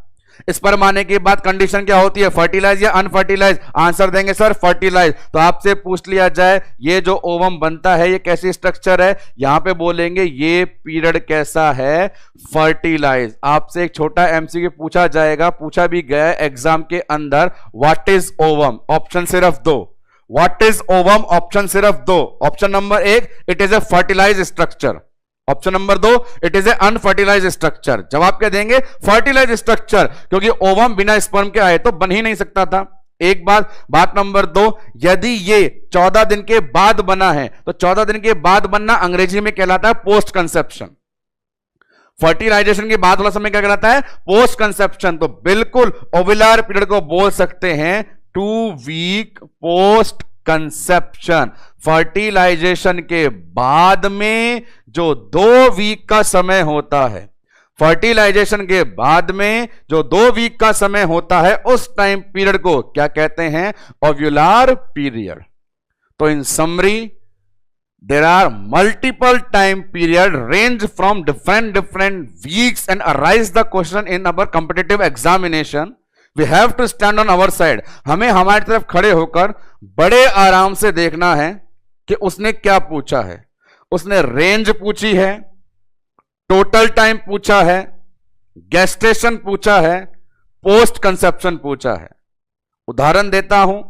स्पर्म आने के बाद कंडीशन क्या होती है? फर्टिलाइज या अनफर्टिलाइज? आंसर देंगे सर फर्टिलाइज। तो आपसे पूछ लिया जाए ये जो ओवम बनता है ये कैसी स्ट्रक्चर है, यहां पे बोलेंगे ये पीरियड कैसा है? फर्टिलाइज। आपसे एक छोटा एमसीक्यू पूछा जाएगा, पूछा भी गया एग्जाम के अंदर, व्हाट इज ओवम? ऑप्शन सिर्फ 2। What is ovum? ऑप्शन सिर्फ 2। Option number 1, it is a fertilize structure. Option number 2, it is a unfertilize structure. जवाब क्या देंगे? फर्टिलाइज स्ट्रक्चर, क्योंकि ओवम बिना स्पर्म के आए तो बन ही नहीं सकता था। एक बात नंबर 2, यदि ये 14 दिन के बाद बना है तो 14 दिन के बाद बनना अंग्रेजी में कहलाता है पोस्ट कंसेप्शन। फर्टिलाइजेशन के बाद वाला समय क्या कहलाता है? Post conception. तो बिल्कुल ओवुलर पीरियड को बोल सकते हैं 2 वीक पोस्ट कंसेप्शन। फर्टिलाइजेशन के बाद में जो 2 वीक का समय होता है, फर्टिलाइजेशन के बाद में जो 2 वीक का समय होता है, उस टाइम पीरियड को क्या कहते हैं? Ovular period. तो इन summary there are multiple time period range from different weeks and arise the question in our competitive examination. We have to stand on our side. हमें हमारी तरफ खड़े होकर बड़े आराम से देखना है कि उसने क्या पूछा है। उसने रेंज पूछी है, टोटल टाइम पूछा है, गेस्टेशन पूछा है, पोस्ट कंसेप्शन पूछा है। उदाहरण देता हूं,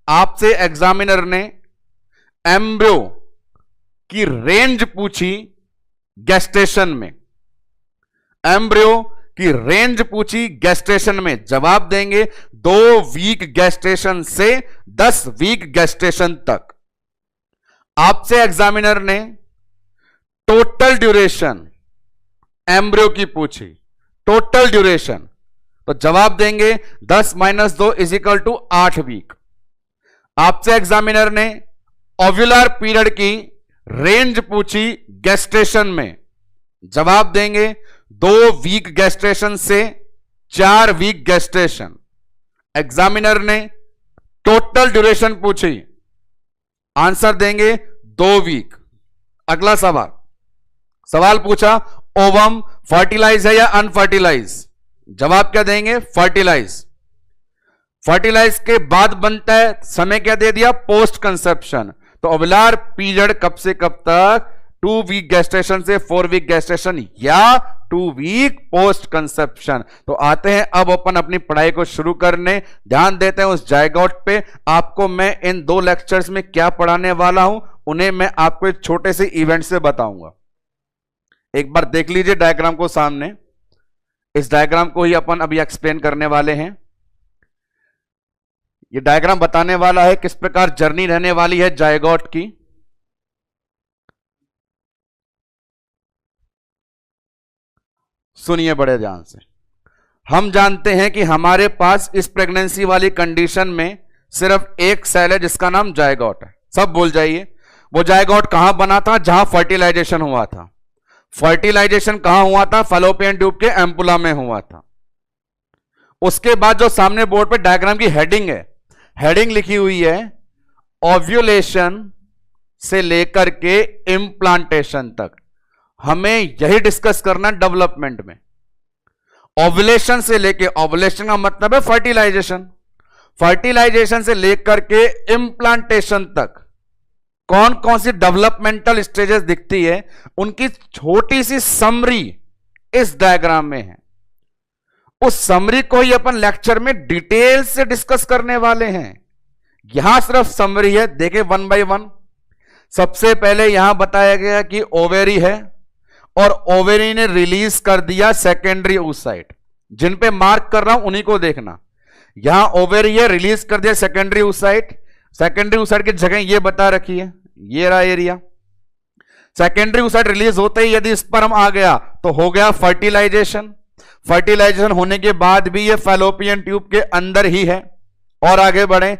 आपसे एग्जामिनर ने एम्ब्रियो की रेंज पूछी गेस्टेशन में, एम्ब्रियो की रेंज पूछी गेस्टेशन में। जवाब देंगे 2 वीक गेस्टेशन से 10 वीक गेस्टेशन तक। आपसे एग्जामिनर ने टोटल ड्यूरेशन एम्ब्रियो की पूछी, टोटल ड्यूरेशन, तो जवाब देंगे 10 - 2 = 8 वीक। आपसे एग्जामिनर ने ओव्यूलर पीरियड की रेंज पूछी गेस्टेशन में, जवाब देंगे 2 वीक गेस्टेशन से 4 वीक गेस्टेशन। एग्जामिनर ने टोटल ड्यूरेशन पूछी, आंसर देंगे 2 वीक। अगला सवाल पूछा ओवम फर्टिलाइज है या अनफर्टिलाइज? जवाब क्या देंगे? फर्टिलाइज। फर्टिलाइज के बाद बनता है, समय क्या दे दिया? Post conception. तो ओव्यूलर पीरियड कब से कब तक? 2 वीक गेस्टेशन से 4 वीक गेस्टेशन या 2 वीक पोस्ट कंसेप्शन। तो आते हैं अब अपन अपनी पढ़ाई को शुरू करने, ध्यान देते हैं उस जायगोट पे। आपको मैं इन 2 लेक्चर्स में क्या पढ़ाने वाला हूं उन्हें मैं आपको एक छोटे से इवेंट से बताऊंगा। एक बार देख लीजिए डायग्राम को सामने। इस डायग्राम को ही अपन अभी एक्सप्लेन करने वाले हैं। ये डायग्राम बताने वाला है किस प्रकार जर्नी रहने वाली है जायगोट की। सुनिए बड़े ध्यान से। हम जानते हैं कि हमारे पास इस प्रेगनेंसी वाली कंडीशन में सिर्फ एक सेल है जिसका नाम जायगोट है। सब बोल जाइए, वो जायगोट कहां बना था? जहां फर्टिलाइजेशन हुआ था। फर्टिलाइजेशन कहां हुआ था? फैलोपियन ट्यूब के एम्पुला में हुआ था। उसके बाद जो सामने बोर्ड पे डायग्राम की हेडिंग है, हेडिंग लिखी हुई है ओव्यूलेशन से लेकर के इंप्लांटेशन तक। हमें यही डिस्कस करना डेवलपमेंट में। ओव्यूलेशन से लेके, ओव्यूलेशन का मतलब है फर्टिलाइजेशन, फर्टिलाइजेशन से लेकर के इंप्लांटेशन तक कौन कौन सी डेवलपमेंटल स्टेजेस दिखती है, उनकी छोटी सी समरी इस डायग्राम में है। उस समरी को ही अपन लेक्चर में डिटेल से डिस्कस करने वाले हैं। यहां सिर्फ समरी है, देखें वन बाय वन। सबसे पहले यहां बताया गया कि ओवेरी है और ओवेरी ने रिलीज कर दिया सेकेंडरी oocyte। जिन पे मार्क कर रहा हूं उन्हीं को देखना। यहां ओवेरी है, रिलीज कर दिया सेकेंडरी oocyte। सेकेंडरी oocyte की जगह ये बता रखी है, ये रहा एरिया। सेकेंडरी oocyte रिलीज होते ही यदि स्पर्म आ गया तो हो गया फर्टिलाइजेशन। फर्टिलाइजेशन होने के बाद भी ये फैलोपियन ट्यूब के अंदर ही है। और आगे बढ़े,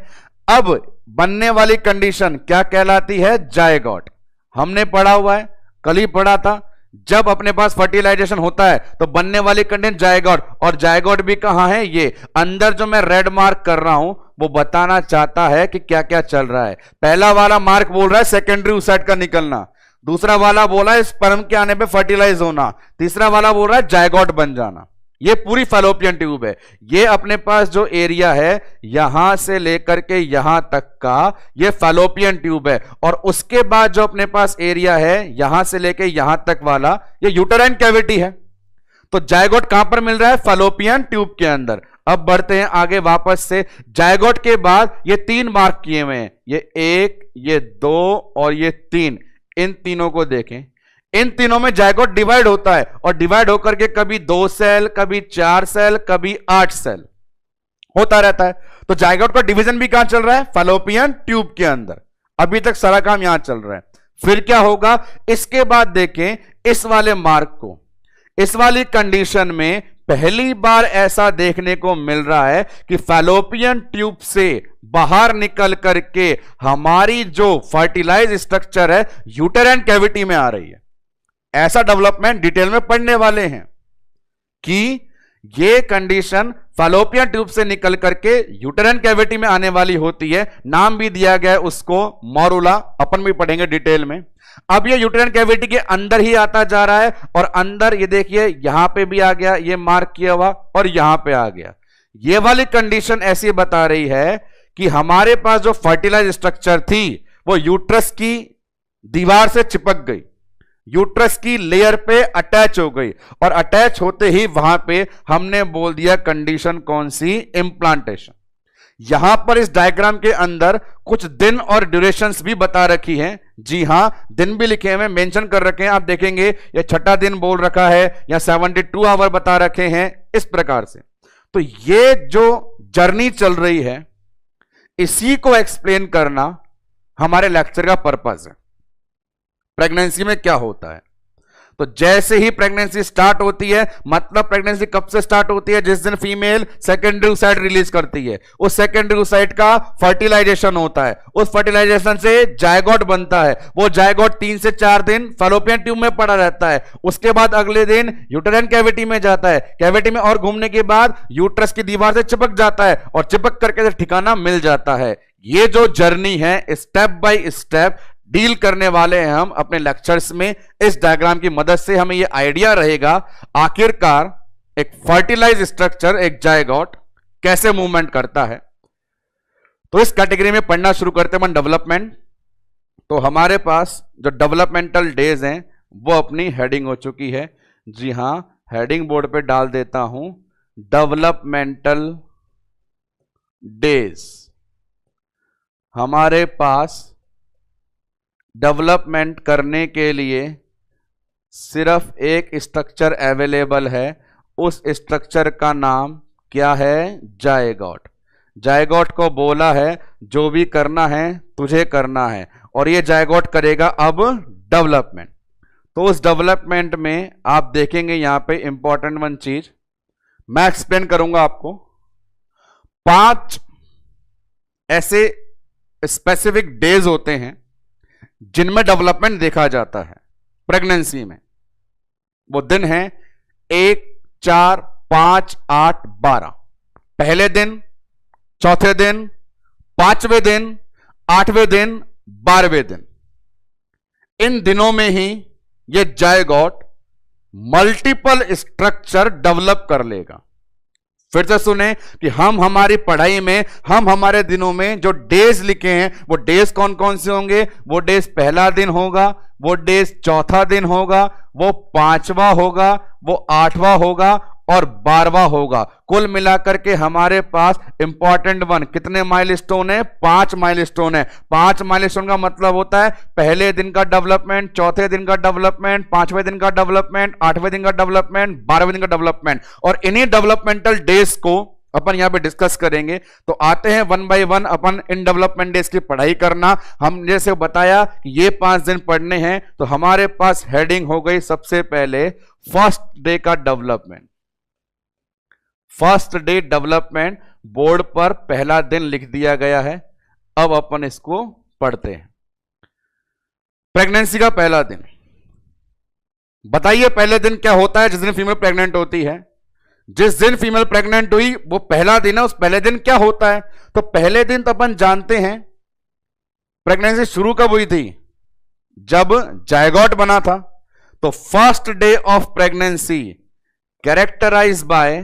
अब बनने वाली कंडीशन क्या कहलाती है? जायगोट। हमने पढ़ा हुआ है, कल ही पढ़ा था। जब अपने पास फर्टिलाइजेशन होता है तो बनने वाली कंडीशन जायगोट। और जायगोट भी कहां है? ये अंदर जो मैं रेड मार्क कर रहा हूं वो बताना चाहता है कि क्या क्या चल रहा है। पहला वाला मार्क बोल रहा है सेकेंडरी oocyte का निकलना, दूसरा वाला बोला है स्पर्म के आने पे फर्टिलाइज होना, तीसरा वाला बोल रहा है जायगोट बन जाना। ये पूरी फैलोपियन ट्यूब है। ये अपने पास जो एरिया है यहां से लेकर के यहां तक का ये फैलोपियन ट्यूब है। और उसके बाद जो अपने पास एरिया है यहां से लेकर यहां तक वाला ये यूटेराइन कैविटी है। तो जायगोट कहां पर मिल रहा है? फैलोपियन ट्यूब के अंदर। अब बढ़ते हैं आगे वापस से। जायगोट के बाद ये 3 मार्क किए हुए हैं, ये 1, ये 2 और ये 3। इन तीनों को देखें, इन तीनों में जायगोट डिवाइड होता है और डिवाइड होकर के कभी 2 सेल, कभी 4 सेल, कभी 8 सेल होता रहता है। तो जायगोट का डिवीजन भी कहां चल रहा है? फैलोपियन ट्यूब के अंदर। अभी तक सारा काम यहां चल रहा है। फिर क्या होगा? इसके बाद देखें इस वाले मार्क को। इस वाली कंडीशन में पहली बार ऐसा देखने को मिल रहा है कि फैलोपियन ट्यूब से बाहर निकल करके हमारी जो फर्टिलाइज स्ट्रक्चर है यूटेराइन कैविटी में आ रही है। ऐसा डेवलपमेंट डिटेल में पढ़ने वाले हैं कि ये कंडीशन फैलोपियन ट्यूब से निकल करके यूटेराइन कैविटी में आने वाली होती है। नाम भी दिया गया है उसको मोरुला, अपन भी पढ़ेंगे डिटेल में। अब ये यूटेराइन कैविटी के अंदर ही आता जा रहा है और अंदर ये देखिए यहां पे भी आ गया, ये मार्क किया हुआ, और यहां पे आ गया। ये वाली कंडीशन ऐसी बता रही है कि हमारे पास जो फर्टिलाइज स्ट्रक्चर थी वो यूट्रस की दीवार से चिपक गई, यूट्रस की लेयर पे अटैच हो गई, और अटैच होते ही वहां पे हमने बोल दिया कंडीशन कौन सी? इंप्लांटेशन। यहां पर इस डायग्राम के अंदर कुछ दिन और ड्यूरेशंस भी बता रखी हैं। जी हां, दिन भी लिखे हुए मेंशन कर रखे हैं। आप देखेंगे ये 6ठा दिन बोल रखा है या 72 आवर बता रखे हैं, इस प्रकार से। तो ये जो जर्नी चल रही है इसी को एक्सप्लेन करना हमारे लेक्चर का पर्पस है। प्रेगनेंसी में क्या होता है? तो जैसे ही प्रेगनेंसी स्टार्ट होती है, मतलब प्रेगनेंसी कब से स्टार्ट होती है? जिस दिन फीमेल सेकेंडरी oocyte रिलीज करती है, उस सेकेंडरी oocyte का फर्टिलाइजेशन होता है, उस फर्टिलाइजेशन से जायगोट बनता है। वो जायगोट 3 से 4 दिन फैलोपियन ट्यूब में पड़ा रहता है। उसके बाद अगले दिन यूटेराइन कैविटी में जाता है। कैविटी में और घूमने के बाद यूट्रस की दीवार से चिपक जाता है और चिपक करके ठिकाना मिल जाता है। ये जो जर्नी है स्टेप बाय स्टेप डील करने वाले हैं हम अपने लेक्चर्स में। इस डायग्राम की मदद से हमें यह आइडिया रहेगा आखिरकार एक फर्टिलाइज स्ट्रक्चर, एक जायगोट कैसे मूवमेंट करता है। तो इस कैटेगरी में पढ़ना शुरू करते हैं डेवलपमेंट। तो हमारे पास जो डेवलपमेंटल डेज हैं वो अपनी हेडिंग हो चुकी है। जी हां, हेडिंग बोर्ड पे डाल देता हूं डेवलपमेंटल डेज। हमारे पास डेवलपमेंट करने के लिए सिर्फ एक स्ट्रक्चर अवेलेबल है। उस स्ट्रक्चर का नाम क्या है? जायगोट। जायगोट को बोला है जो भी करना है तुझे करना है, और ये जायगोट करेगा अब डेवलपमेंट। तो उस डेवलपमेंट में आप देखेंगे यहां पे इंपॉर्टेंट वन चीज मैं एक्सप्लेन करूंगा आपको। 5 ऐसे स्पेसिफिक डेज होते हैं जिनमें डेवलपमेंट देखा जाता है प्रेगनेंसी में। वो दिन है 1, 4, 5, 8, 12। पहले दिन, चौथे दिन, 5वें दिन, 8वें दिन, 12वें दिन। इन दिनों में ही ये जायगोट मल्टीपल स्ट्रक्चर डेवलप कर लेगा। फिर से सुने कि हम हमारी पढ़ाई में, हम हमारे दिनों में जो डेज लिखे हैं वो डेज कौन कौन से होंगे। वो डेज पहला दिन होगा, वो डेज चौथा दिन होगा, वो 5वां होगा, वो 8वां होगा और 12वां होगा। कुल मिलाकर के हमारे पास इंपॉर्टेंट वन कितने माइलस्टोन है? 5 माइलस्टोन है। 5 माइलस्टोन का मतलब होता है पहले दिन का डेवलपमेंट, चौथे दिन का डेवलपमेंट, 5वें दिन का डेवलपमेंट, 8वें दिन का डेवलपमेंट, 12वें दिन का डेवलपमेंट। और इन्हीं डेवलपमेंटल डेज को अपन यहां पे डिस्कस करेंगे। तो आते हैं 1 बाय 1 अपन इन डेवलपमेंट डेज की पढ़ाई करना। हम जैसे बताया कि ये 5 दिन पढ़ने हैं, तो हमारे पास हेडिंग हो गई सबसे पहले फर्स्ट डे का development. First day development board पर पहला दिन लिख दिया गया है। अब अपन इसको पढ़ते हैं। प्रेगनेंसी का पहला दिन, बताइए पहले दिन क्या होता है जिस दिन फीमेल प्रेग्नेंट होती है? जिस दिन फीमेल प्रेग्नेंट हुई वो पहला दिन है। उस पहले दिन क्या होता है? तो पहले दिन तो अपन जानते हैं प्रेगनेंसी शुरू कब हुई थी? जब जायगोट बना था। तो first day of pregnancy characterize by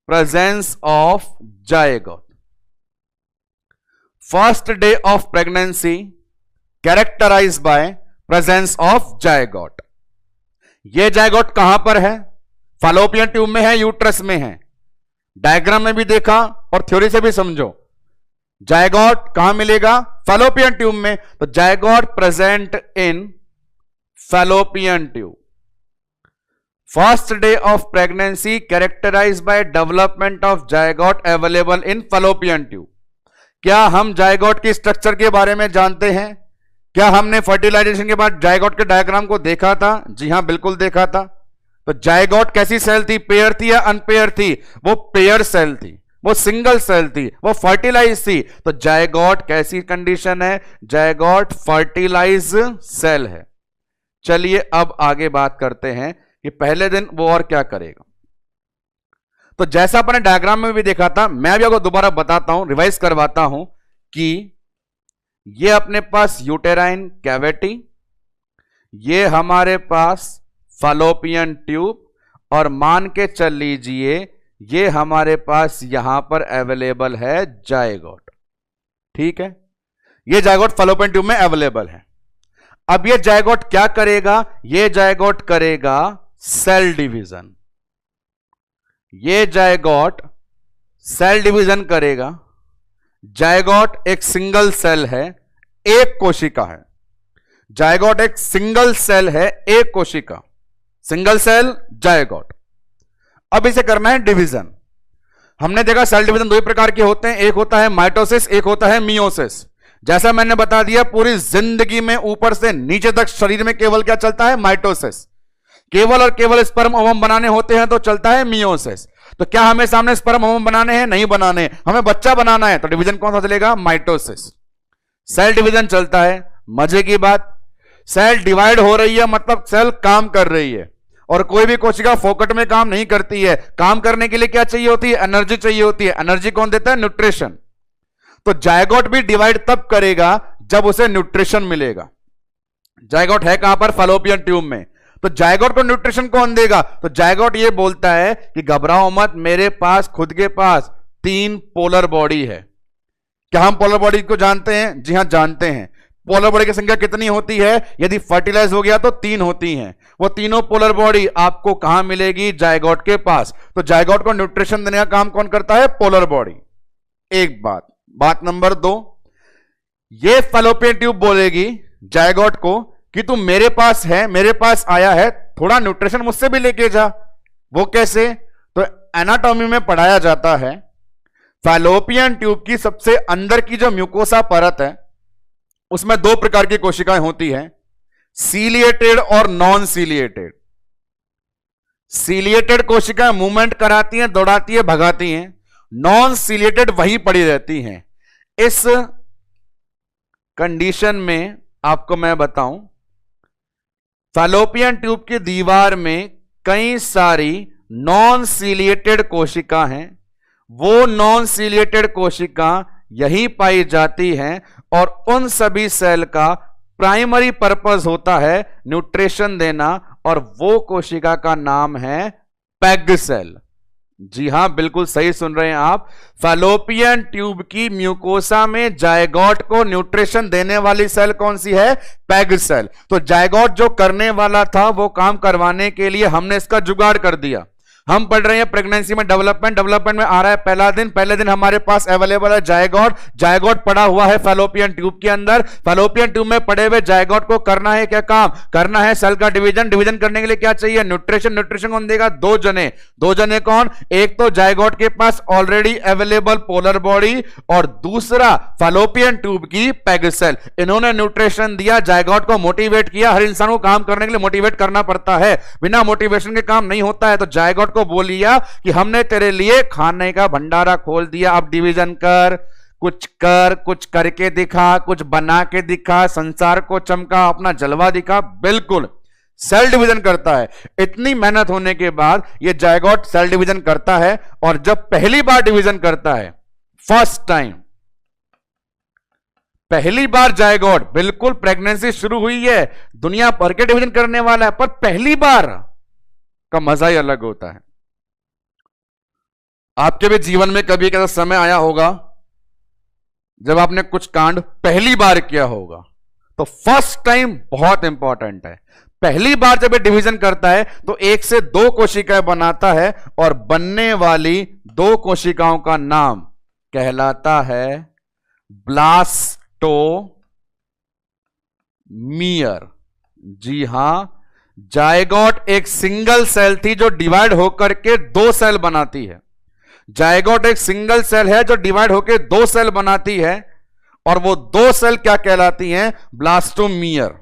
presence of zygote. First day of pregnancy characterize by presence of zygote. यह जायगोट कहां पर है? फैलोपियन ट्यूब में है, यूट्रस में है। डायग्राम में भी देखा और थ्योरी से भी समझो। जायगोट कहां मिलेगा? फैलोपियन ट्यूब में। तो zygote present in fallopian tube. First day of pregnancy characterized by development of zygote available in fallopian tube. क्या हम जायगोट की स्ट्रक्चर के बारे में जानते हैं? क्या हमने फर्टिलाइजेशन के बाद जायगोट के डायग्राम को देखा था? जी हां, बिल्कुल देखा था। तो जायगोट कैसी सेल थी? पेयर थी या अनपेयर थी? वो पेयर सेल थी, वो सिंगल सेल थी, वो फर्टिलाइज थी। तो जायगोट कैसी कंडीशन है? जायगोट फर्टिलाइज सेल है। चलिए अब आगे बात करते हैं कि पहले दिन वो और क्या करेगा। तो जैसा अपने डायग्राम में भी देखा था, मैं भी आपको दोबारा बताता हूं, रिवाइज करवाता हूं कि ये अपने पास यूटेराइन कैविटी, ये हमारे पास फैलोपियन ट्यूब, और मान के चल लीजिए ये हमारे पास यहां पर अवेलेबल है जायगोट। ठीक है, ये जायगोट फैलोपियन ट्यूब में अवेलेबल है। अब ये जायगोट क्या करेगा? ये जायगोट करेगा सेल डिवीजन। ये जायगोट सेल डिवीजन करेगा। जायगोट एक सिंगल सेल है, एक कोशिका है। जायगोट एक सिंगल सेल है, एक कोशिका, सिंगल सेल जायगोट। अब इसे करना है डिवीजन। हमने देखा सेल डिवीजन 2 प्रकार के होते हैं, एक होता है माइटोसिस, एक होता है मियोसिस। जैसा मैंने बता दिया, पूरी जिंदगी में ऊपर से नीचे तक शरीर में केवल क्या चलता है? माइटोसिस। केवल और केवल स्पर्म ओवम बनाने होते हैं तो चलता है मियोसिस। तो क्या हमें सामने स्पर्म ओवम बनाने हैं? नहीं बनाने, हमें बच्चा बनाना है। तो डिवीजन कौन सा चलेगा? माइटोसिस। सेल डिवीजन चलता है। मजे की बात, सेल डिवाइड हो रही है मतलब सेल काम कर रही है। और कोई भी कोशिका फोकट में काम नहीं करती है। काम करने के लिए क्या चाहिए होती है? एनर्जी चाहिए होती है। एनर्जी कौन देता है? न्यूट्रिशन। तो जायगोट भी डिवाइड तब करेगा जब उसे न्यूट्रिशन मिलेगा। जायगोट है कहां पर? फैलोपियन ट्यूब में। तो जायगोट को न्यूट्रिशन कौन देगा? तो जायगोट ये बोलता है कि घबराओ मत, मेरे पास खुद के पास 3 पोलर बॉडी है। क्या हम पोलर बॉडी को जानते हैं? जी हां, जानते हैं। पोलर बॉडी की संख्या कितनी होती है? यदि फर्टिलाइज हो गया तो 3 होती हैं। वो तीनों पोलर बॉडी आपको कहां मिलेगी? जायगोट के पास। तो जायगोट को न्यूट्रिशन देने का काम कौन करता है? Polar body. एक बात नंबर 2, ये फैलोपियन ट्यूब बोलेगी जायगोट को कि तू मेरे पास है, मेरे पास आया है, थोड़ा न्यूट्रिशन मुझसे भी लेके जा। वो कैसे? तो एनाटॉमी में पढ़ाया जाता है, फैलोपियन ट्यूब की सबसे अंदर की जो म्यूकोसा परत है उसमें 2 प्रकार की कोशिकाएं होती हैं, सीलिएटेड और नॉन सीलिएटेड। सीलिएटेड कोशिकाएं मूवमेंट कराती हैं, दौड़ाती है, भगाती हैं। नॉन सीलिएटेड वही पड़ी रहती हैं। इस कंडीशन में आपको मैं बताऊं, फैलोपियन ट्यूब की दीवार में कई सारी नॉन सीलिएटेड कोशिका हैं। वो नॉन सीलिएटेड कोशिका यही पाई जाती हैं और उन सभी सेल का प्राइमरी पर्पस होता है न्यूट्रिशन देना, और वो कोशिका का नाम है पेग सेल। जी हां, बिल्कुल सही सुन रहे हैं आप। फैलोपियन ट्यूब की म्यूकोसा में जायगोट को न्यूट्रिशन देने वाली सेल कौन सी है? Peg cell. तो जायगोट जो करने वाला था वो काम करवाने के लिए हमने इसका जुगाड़ कर दिया। हम पढ़ रहे हैं प्रेगनेंसी में डेवलपमेंट में आ रहा है पहले दिन हमारे पास अवेलेबल है जायगोट पड़ा हुआ है फैलोपियन ट्यूब के अंदर। फैलोपियन ट्यूब में पड़े हुए जायगोट को करना है क्या काम? करना है सेल का डिवीजन करने के लिए क्या चाहिए? न्यूट्रिशन कौन देगा? दो जने कौन? एक तो जायगोट के पास ऑलरेडी अवेलेबल पोलर बॉडी, और दूसरा फैलोपियन ट्यूब की पेग सेल। इन्होंने न्यूट्रिशन दिया, जायगोट को मोटिवेट किया। हर इंसान को काम करने के लिए मोटिवेट करना पड़ता है, बिना मोटिवेशन के काम नहीं होता है। तो जायगोट को बोलिया कि हमने तेरे लिए खाने का भंडारा खोल दिया, अब डिवीजन कर, कुछ करके दिखा, कुछ बना के दिखा, संसार को चमका, अपना जलवा दिखा। बिल्कुल सेल डिवीजन करता है। इतनी मेहनत होने के बाद यह जायगोट सेल डिवीजन करता है, और जब पहली बार डिवीजन करता है, फर्स्ट टाइम, पहली बार जायगोट, बिल्कुल प्रेगनेंसी शुरू हुई है, दुनिया भर के डिवीजन करने वाला है, पर पहली बार का मजा ही अलग होता है। आपके भी जीवन में कभी ऐसा समय आया होगा जब आपने कुछ कांड पहली बार किया होगा। तो फर्स्ट टाइम बहुत इंपॉर्टेंट है। पहली बार जब ये डिवीजन करता है तो एक से दो कोशिकाएं बनाता है, और बनने वाली दो कोशिकाओं का नाम कहलाता है ब्लास्टोमियर। जी हां, जायगोट एक सिंगल सेल थी जो डिवाइड होकर के दो सेल बनाती है। जायगोट एक सिंगल सेल है जो डिवाइड होकर दो सेल बनाती है, और वो दो सेल क्या कहलाती हैं? ब्लास्टोमियर।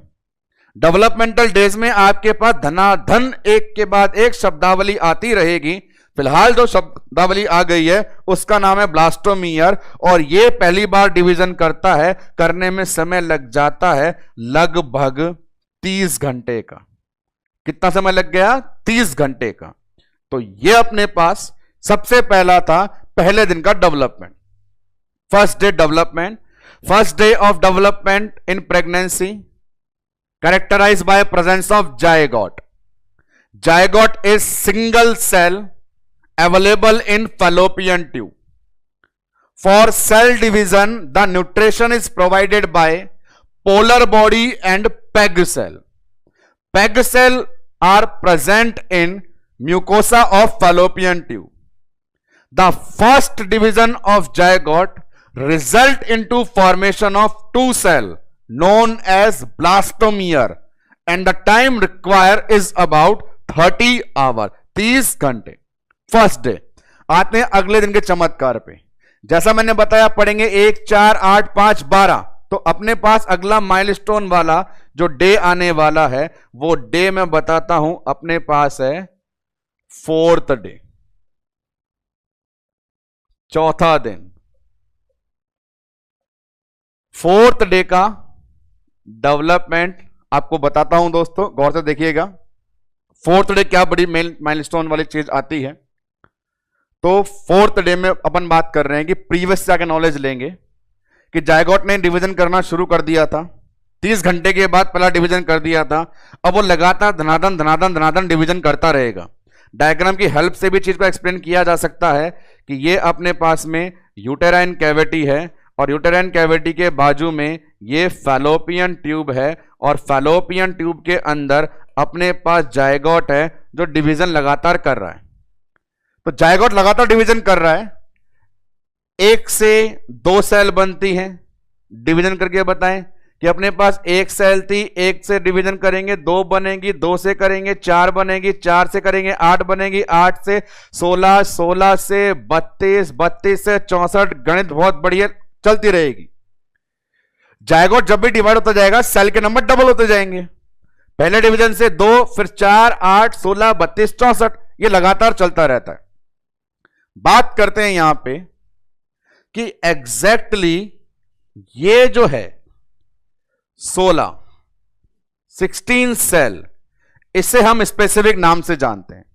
डेवलपमेंटल डेज में आपके पास धनाधन एक के बाद एक शब्दावली आती रहेगी। फिलहाल जो शब्दावली आ गई है उसका नाम है ब्लास्टोमियर, और ये पहली बार डिवीजन करता है। करने में समय लग जाता है लगभग 30 घंटे का। कितना समय लग गया? 30 घंटे का। तो ये अपने पास सबसे पहला था पहले दिन का development, first day of development in pregnancy, characterized by presence of zygote. Zygote is single cell available in fallopian tube. For cell division, the nutrition is provided by polar body and PEG cell. PEG cell are present in mucosa of fallopian tube. The first division of zygote result into formation of two cell known as blastomere, and the time required is about 30 hours, 30 घंटे। First day. आते हैं अगले दिन के चमत्कार पे। जैसा मैंने बताया पढ़ेंगे 1, 4, 8, 5, 12। तो अपने पास अगला माइलस्टोन वाला जो डे आने वाला है वो डे मैं बताता हूं। अपने पास है 4th डे, चौथा दिन। 4th डे का डेवलपमेंट आपको बताता हूं दोस्तों, गौर से देखिएगा। 4th डे क्या बड़ी माइलस्टोन वाली चीज आती है। तो 4th डे में अपन बात कर रहे हैं कि प्रीवियस से आगे नॉलेज लेंगे कि जायगोट ने डिवीजन करना शुरू कर दिया था। 30 घंटे के बाद पहला डिवीजन कर दिया था। अब वो लगातार धनाधन डिवीजन करता रहेगा। डायग्राम की हेल्प से भी चीज को एक्सप्लेन किया जा सकता है कि ये अपने पास में यूटेराइन कैविटी है, और यूटेराइन कैविटी के बाजू में ये फैलोपियन ट्यूब है, और फैलोपियन ट्यूब के अंदर अपने पास जायगोट है जो डिवीजन लगातार कर रहा है। तो जायगोट लगातार डिवीजन कर रहा है। 1 से 2 सेल बनती हैं। डिवीजन करके बताएं कि अपने पास 1 सेल थी, 1 से डिवीजन करेंगे 2 बनेगी, 2 से करेंगे 4 बनेगी, 4 से करेंगे 8 बनेगी, 8 से 16, 16 से 32, 32 से 64। गणित बहुत बढ़िया चलती रहेगी। जायगोट जब भी डिवाइड होता जाएगा सेल के नंबर डबल होते जाएंगे। पहले डिवीजन से 2, फिर 4, 8, 16, 32, 64, ये लगातार चलता रहता है। बात करते हैं यहां पे कि एग्जैक्टली ये जो है 16 सेल, इसे हम स्पेसिफिक नाम से जानते हैं।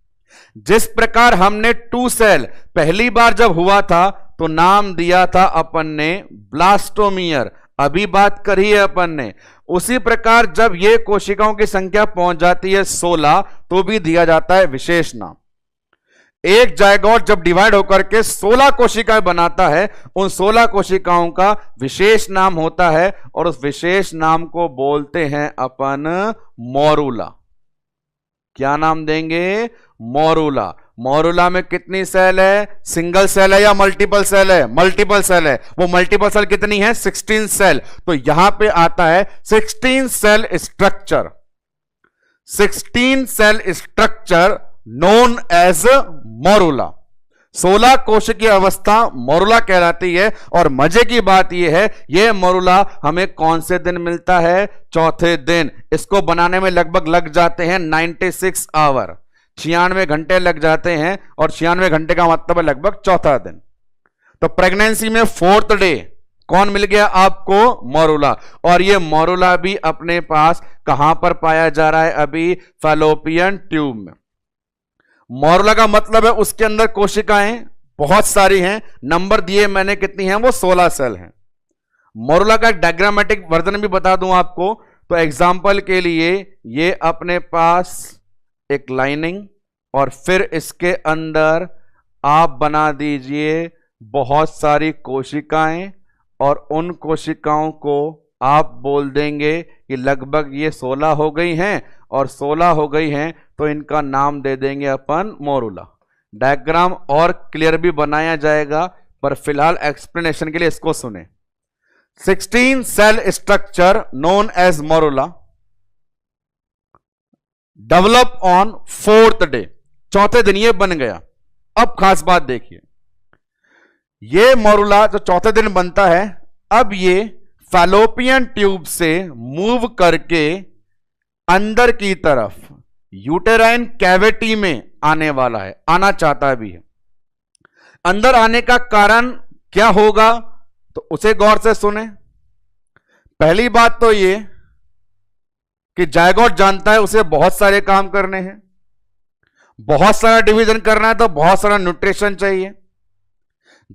जिस प्रकार हमने 2 सेल पहली बार जब हुआ था तो नाम दिया था अपन ने ब्लास्टोमियर, अभी बात करी है अपन ने, उसी प्रकार जब ये कोशिकाओं की संख्या पहुंच जाती है 16 तो भी दिया जाता है विशेष नाम। एक जायगोट जब डिवाइड होकर के 16 कोशिकाएं बनाता है, उन 16 कोशिकाओं का विशेष नाम होता है और उस विशेष नाम को बोलते हैं अपन मोरूला। क्या नाम देंगे? मोरूला। मोरूला में कितनी सेल है? सिंगल सेल है या मल्टीपल सेल है? मल्टीपल सेल है। वो मल्टीपल सेल कितनी है? 16 सेल। तो यहां पे आता है 16 cell structure. 16 cell structure known as morula. 16 कोश की अवस्था मोरूला कहलाती है। और मजे की बात यह है, यह मोरूला हमें कौन से दिन मिलता है? चौथे दिन। इसको बनाने में लगभग लग जाते हैं 96 आवर, 96 घंटे लग जाते हैं। और 96 घंटे का मतलब है लगभग चौथा दिन। तो प्रेगनेंसी में 4th डे कौन मिल गया आपको? मोरूला। और ये मोरूला भी अपने पास कहां पर पाया जा रहा है? अभी फैलोपियन ट्यूब में। मोरूला का मतलब है उसके अंदर कोशिकाएं बहुत सारी हैं। नंबर दिए मैंने कितनी हैं? वो 16 सेल हैं। मोरूला का एक डायग्रामेटिक वर्जन भी बता दूं आपको। तो एग्जाम्पल के लिए ये अपने पास एक लाइनिंग और फिर इसके अंदर आप बना दीजिए बहुत सारी कोशिकाएं और उन कोशिकाओं को आप बोल देंगे कि लगभग ये 16 हो गई हैं और 16 हो गई हैं तो इनका नाम दे देंगे अपन मोरूला। डायग्राम और क्लियर भी बनाया जाएगा पर फिलहाल एक्सप्लेनेशन के लिए इसको सुने। 16 cell structure known as morula develop on 4th day. चौथे दिन ये बन गया। अब खास बात देखिए, ये मोरूला जो चौथे दिन बनता है, अब ये फैलोपियन ट्यूब से मूव करके अंदर की तरफ यूटेराइन कैविटी में आने वाला है, आना चाहता भी है। अंदर आने का कारण क्या होगा तो उसे गौर से सुने। पहली बात तो ये कि जायगोट जानता है उसे बहुत सारे काम करने हैं, बहुत सारा डिवीजन करना है तो बहुत सारा न्यूट्रिशन चाहिए।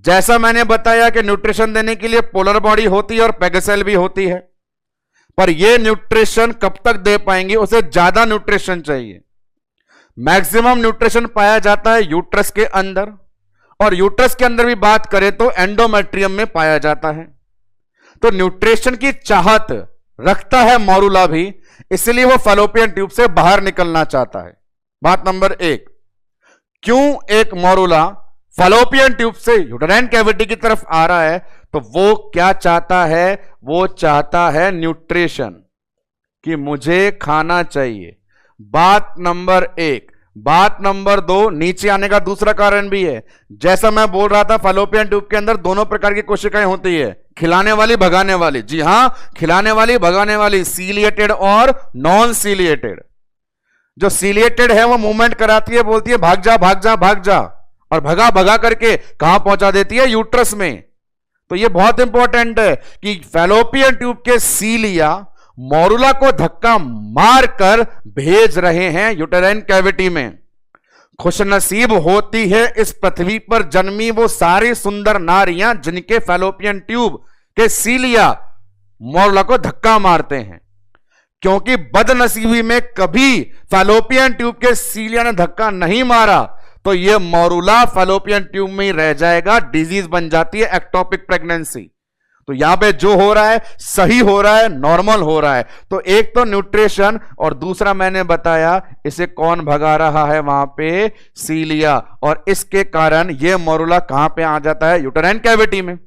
जैसा मैंने बताया कि न्यूट्रिशन देने के लिए पोलर बॉडी होती है और पेगसेल भी होती है, पर यह न्यूट्रिशन कब तक दे पाएंगे? उसे ज्यादा न्यूट्रिशन चाहिए। मैक्सिमम न्यूट्रिशन पाया जाता है यूट्रस के अंदर, और यूट्रस के अंदर भी बात करें तो एंडोमेट्रियम में पाया जाता है। तो न्यूट्रिशन की चाहत रखता है मोरूला भी, इसलिए वो फैलोपियन ट्यूब से बाहर निकलना चाहता है। बात नंबर 1, क्यों एक मोरूला फैलोपियन ट्यूब से यूटेराइन कैविटी की तरफ आ रहा है? तो वो क्या चाहता है? वो चाहता है न्यूट्रिशन, कि मुझे खाना चाहिए। बात नंबर 1। बात नंबर 2, नीचे आने का दूसरा कारण भी है। जैसा मैं बोल रहा था, फैलोपियन ट्यूब के अंदर दोनों प्रकार की कोशिकाएं होती है, खिलाने वाली, भगाने वाली। जी हां, खिलाने वाली, भगाने वाली, सीलिएटेड और नॉन सीलिएटेड। जो सीलिएटेड है वो मूवमेंट कराती है, बोलती है भाग जा भाग जा भाग जा, और भगा भगा करके कहां पहुंचा देती है? यूट्रस में। तो ये बहुत इंपॉर्टेंट है कि फैलोपियन ट्यूब के सीलिया मोरूला को धक्का मारकर भेज रहे हैं यूटेराइन कैविटी में। खुशनसीब होती है इस पृथ्वी पर जन्मी वो सारी सुंदर नारियां जिनके फैलोपियन ट्यूब के सीलिया मोरूला को धक्का मारते हैं, क्योंकि बदनसीबी में कभी फैलोपियन ट्यूब के सीलिया ने धक्का नहीं मारा तो यह मोरूला फैलोपियन ट्यूब में ही रह जाएगा, डिजीज बन जाती है एक्टोपिक प्रेगनेंसी। तो यहां पे जो हो रहा है सही हो रहा है, नॉर्मल हो रहा है। तो एक तो न्यूट्रिशन, और दूसरा मैंने बताया इसे कौन भगा रहा है? वहां पे सीलिया। और इसके कारण यह मोरूला कहां पे आ जाता है? यूटेराइन कैविटी में।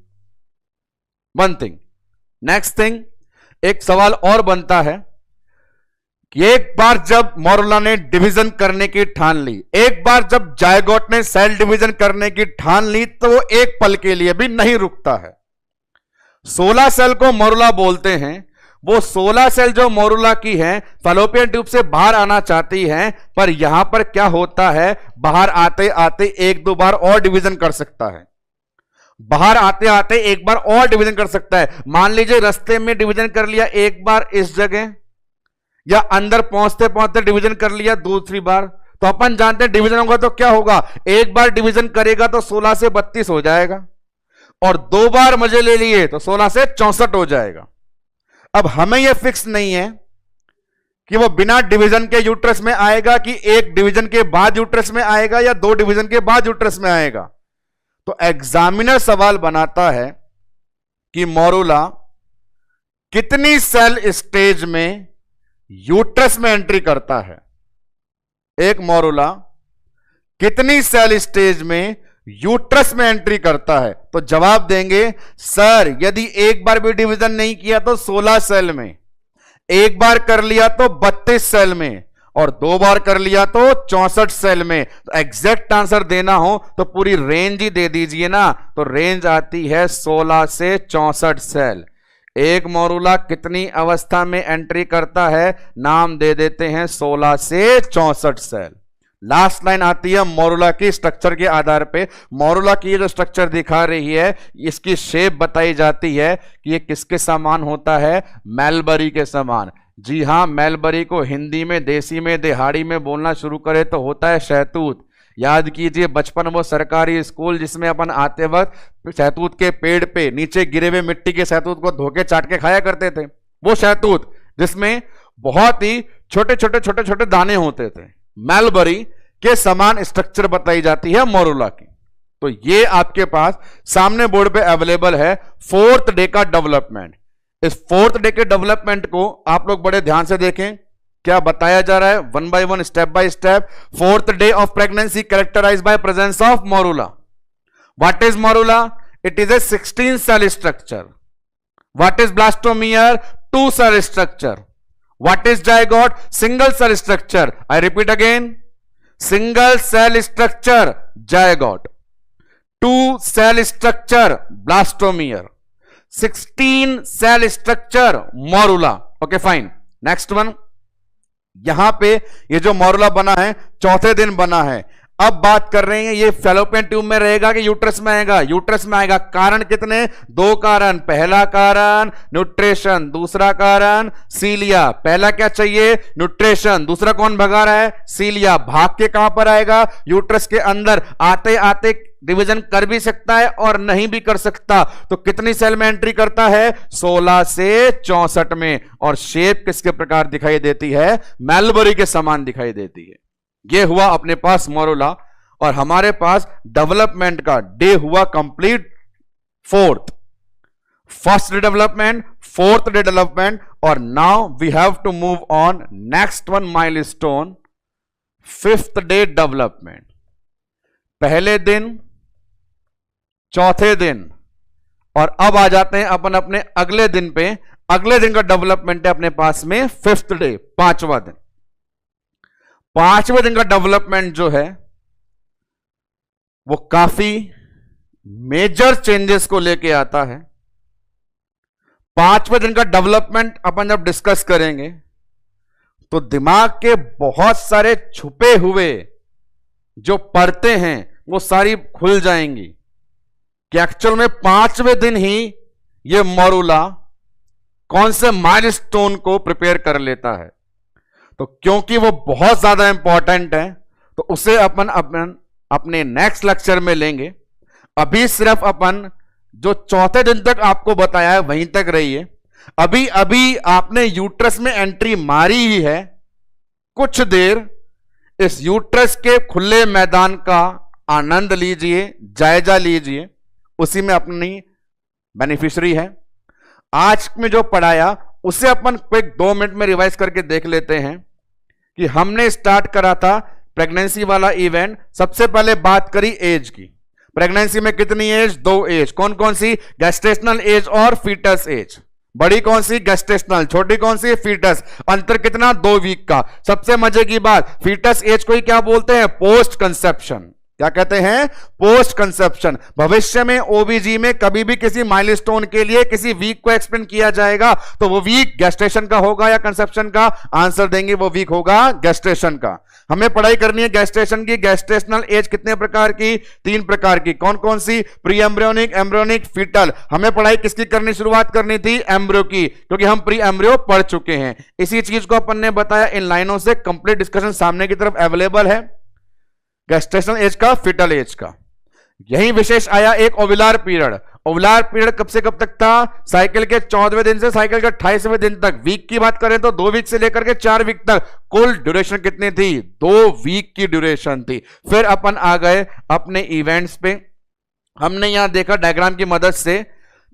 One thing. नेक्स्ट थिंग, एक सवाल और बनता है कि एक बार जब मोरूला ने डिवीजन करने की ठान ली, एक बार जब जायगोट ने सेल डिवीजन करने की ठान ली, तो वो एक पल के लिए भी नहीं रुकता है। 16 सेल को मोरूला बोलते हैं। वो 16 सेल जो मोरुला की हैं फैलोपियन ट्यूब से बाहर आना चाहती हैं, पर यहां पर क्या होता है, बाहर आते आते एक दो बार और डिवीजन कर सकता है, बाहर आते आते एक बार और डिवीजन कर सकता है। मान लीजिए रास्ते में डिवीजन कर लिया एक बार इस जगह, या अंदर पहुंचते पहुंचते डिवीजन कर लिया दूसरी बार, तो अपन जानते हैं डिवीजन होगा तो क्या होगा, एक बार डिवीजन करेगा तो 16 से 32 हो जाएगा, और दो बार मजे ले लिए तो 16 से 64 हो जाएगा। अब हमें यह फिक्स नहीं है कि वो बिना डिवीजन के यूट्रस में आएगा कि एक डिवीजन के बाद यूट्रस में आएगा या दो डिवीजन के बाद यूट्रस में आएगा। तो एग्जामिनर सवाल बनाता है कि मोरुला कितनी सेल स्टेज में यूट्रस में एंट्री करता है, एक मोरुला कितनी सेल स्टेज में यूट्रस में एंट्री करता है। तो जवाब देंगे सर यदि एक बार भी डिवीजन नहीं किया तो 16 सेल में, एक बार कर लिया तो 32 सेल में, और दो बार कर लिया तो 64 सेल में। तो एग्जैक्ट आंसर देना हो तो पूरी रेंज ही दे दीजिए ना, तो रेंज आती है 16 से 64 सेल। एक मोरुला कितनी अवस्था में एंट्री करता है, नाम दे देते हैं 16 से 64 सेल। लास्ट लाइन आती है मोरुला की स्ट्रक्चर के आधार पे। मोरुला की जो स्ट्रक्चर दिखा रही है, इसकी शेप बताई जाती है कि ये किसके समान होता है, मैलबरी के समान। जी हां, मैलबरी को हिंदी में, देसी में, दिहाड़ी में बोलना शुरू करे तो होता है शहतूत। याद कीजिए बचपन वो सरकारी स्कूल जिसमें अपन आते वक्त शहतूत के पेड़ पे नीचे गिरे हुए मिट्टी के शहतूत को धोके चाट के खाया करते थे, वो शहतूत जिसमें बहुत ही छोटे छोटे छोटे छोटे दाने होते थे, मैलबरी के समान स्ट्रक्चर बताई जाती है मोरुला की। तो ये आपके पास सामने बोर्ड पे अवेलेबल है 4th डे का डेवलपमेंट। इस 4th डे के डेवलपमेंट को आप लोग बड़े ध्यान से देखें, क्या बताया जा रहा है, one by one, step by step. 4th day of pregnancy characterized by presence of morula. What is morula? It is a 16 cell structure. What is blastomere? 2 cell structure. What is zygote? Single cell structure. I repeat again, single cell structure zygote, 2 cell structure blastomere, 16 cell structure morula. Okay fine, next one. यहां पे ये जो morula बना है 4थे दिन बना है। अब बात कर रहे हैं ये फैलोपियन ट्यूब में रहेगा कि यूट्रस में आएगा? यूट्रस में आएगा। कारण कितने? 2 कारण। पहला कारण न्यूट्रिशन, दूसरा कारण सीलिया। पहला क्या चाहिए? न्यूट्रिशन। दूसरा कौन भगा रहा है? सीलिया। भाग के कहां पर आएगा? यूट्रस के अंदर। आते आते डिवीजन कर भी सकता है और नहीं भी कर सकता। तो कितनी सेल में एंट्री करता है? 16 से 64 में। और शेप किसके प्रकार दिखाई देती है? मैलबरी के समान दिखाई देती है। ये हुआ अपने पास मोरुला, और हमारे पास डेवलपमेंट का डे हुआ complete 4th। First day development, 4th day development, और now we have to move on next one milestone, 5th day development. पहले दिन, चौथे दिन, और अब आ जाते हैं अपन अपने अगले दिन पे। अगले दिन का डेवलपमेंट है अपने पास में 5th डे, 5वां दिन। 5वें दिन का डेवलपमेंट जो है वो काफी मेजर चेंजेस को लेके आता है। 5वें दिन का डेवलपमेंट अपन जब डिस्कस करेंगे तो दिमाग के बहुत सारे छुपे हुए जो परतें हैं वो सारी खुल जाएंगी कि एक्चुअल में 5वें दिन ही ये मोरुला कौन से माइलस्टोन को प्रिपेयर कर लेता है। तो क्योंकि वो बहुत ज्यादा इंपॉर्टेंट है तो उसे अपन अपने नेक्स्ट लेक्चर में लेंगे। अभी सिर्फ अपन जो चौथे दिन तक आपको बताया है वहीं तक रहिए। अभी अभी आपने यूट्रस में एंट्री मारी ही है, कुछ देर इस यूट्रस के खुले मैदान का आनंद लीजिए, जायजा लीजिए, उसी में अपनी बेनिफिशियरी है। आज में जो पढ़ाया उसे अपन क्विक 2 मिनट में रिवाइज करके देख लेते हैं कि हमने स्टार्ट करा था प्रेगनेंसी वाला इवेंट। सबसे पहले बात करी एज की। प्रेगनेंसी में कितनी एज? 2 एज। कौन कौन सी? गेस्टेशनल एज और फीटस एज। बड़ी कौन सी? गेस्टेशनल। छोटी कौन सी? फीटस। अंतर कितना? 2 वीक का। सबसे मजे की बात, फीटस एज को ही क्या बोलते हैं? Post conception. क्या कहते हैं? Post conception. भविष्य में ओबीजी में कभी भी किसी माइलस्टोन के लिए किसी वीक को एक्सप्लेन किया जाएगा तो वो वीक गेस्टेशन का होगा या कंसेप्शन का? आंसर देंगे वो वीक होगा गेस्टेशन का। हमें पढ़ाई करनी है गेस्टेशन की। गेस्टेशनल एज कितने प्रकार की? 3 प्रकार की। कौन कौन सी? Pre embryonic, embryonic, foetal. हमें पढ़ाई किसकी करनी शुरुआत करनी थी? एम्ब्रियो की, क्योंकि हम प्री एम्ब्रियो पढ़ चुके हैं। इसी चीज को अपन ने बताया इन लाइनों से। कंप्लीट डिस्कशन सामने की तरफ अवेलेबल है गेस्टेशनल एज का, फीटल एज का। यही विशेष आया एक ओविलार पीरियड। ओविलार पीरियड कब से कब तक था? साइकिल के 14वें दिन से साइकिल के 28वें दिन तक। वीक की बात करें तो 2 वीक से लेकर के 4 वीक तक। कुल ड्यूरेशन कितनी थी? 2 वीक की ड्यूरेशन थी। फिर अपन आ गए अपने इवेंट्स पे। हमने यहां देखा डायग्राम की मदद से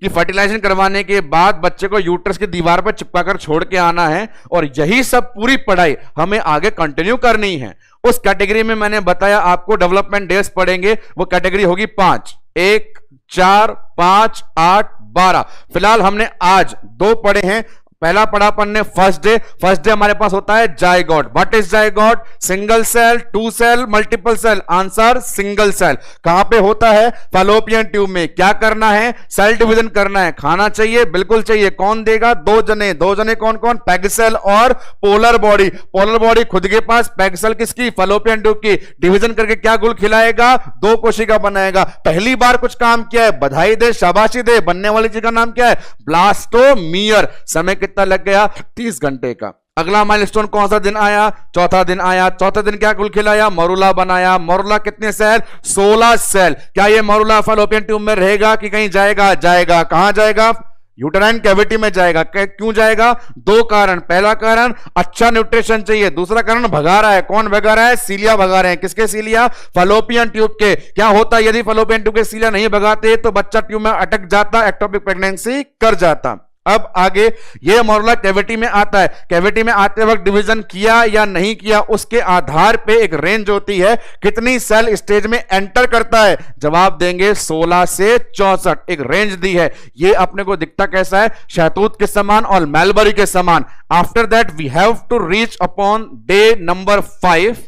कि फर्टिलाइजेशन करवाने के बाद बच्चे को यूट्रस की दीवार पर चिपकाकर छोड़ के आना है, और यही सब पूरी पढ़ाई हमें आगे कंटिन्यू करनी है। उस कैटेगरी में मैंने बताया आपको डेवलपमेंट डेज पढ़ेंगे, वो कैटेगरी होगी 5, 1, 4, 5, 8, 12। फिलहाल हमने आज 2 पढ़े हैं। पहला पढ़ा अपन ने फर्स्ट डे। फर्स्ट डे हमारे पास होता है zygote. What is zygote? Single cell, 2 cell, multiple cell. Answer single cell. कहां पे होता है? फैलोपियन ट्यूब में। क्या करना है? सेल डिवीजन करना है। खाना चाहिए? बिल्कुल चाहिए। कौन देगा? 2 जने। 2 जने कौन कौन? पेग सेल और पोलर बॉडी। पोलर बॉडी खुद के पास, पेग सेल किसकी? फैलोपियन ट्यूब की। डिवीजन करके क्या गुल खिलाएगा? 2 कोशिका बनाएगा। पहली बार कुछ काम किया है, बधाई दे, शाबाशी दे। बनने वाली चीज का नाम क्या है? ब्लास्टोमियर। समय कितना लग गया? 30 घंटे का। अगला माइलस्टोन कौन सा दिन आया? चौथा दिन आया। चौथे दिन क्या कुल खिलाया? मरुला बनाया। मरुला कितने सेल? 16 सेल। क्या ये मरुला फैलोपियन ट्यूब में रहेगा कि कहीं जाएगा? जाएगा। कहां जाएगा? यूटेराइन कैविटी में जाएगा। क्यों जाएगा? 2 कारण। पहला कारण अच्छा न्यूट्रिशन चाहिए। दूसरा कारण भगा रहा है। कौन भगा रहा है? सीलिया भगा रहे हैं। किसके सीलिया? फैलोपियन ट्यूब के। क्या होता यदि फैलोपियन ट्यूब के सीलिया नहीं भगाते तो बच्चा ट्यूब में अटक जाता, एक्टोपिक प्रेगनेंसी कर जाता। अब आगे ये मॉरुला कैविटी में आता है। कैविटी में आते वक्त डिवीजन किया या नहीं किया, उसके आधार पे एक रेंज होती है कितनी सेल स्टेज में एंटर करता है। जवाब देंगे 16 से 64। एक रेंज दी है। ये अपने को दिखता कैसा है? शहतूत के समान और मैलबरी के समान। After that we have to reach upon day number 5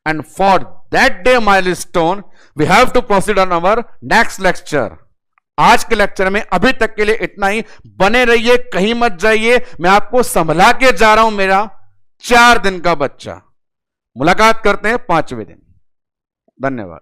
and for that day milestone we have to proceed on our next lecture. आज के लेक्चर में अभी तक के लिए इतना ही। बने रहिए, कहीं मत जाइए। मैं आपको संभला के जा रहा हूं मेरा 4 दिन का बच्चा। मुलाकात करते हैं 5वें दिन। धन्यवाद।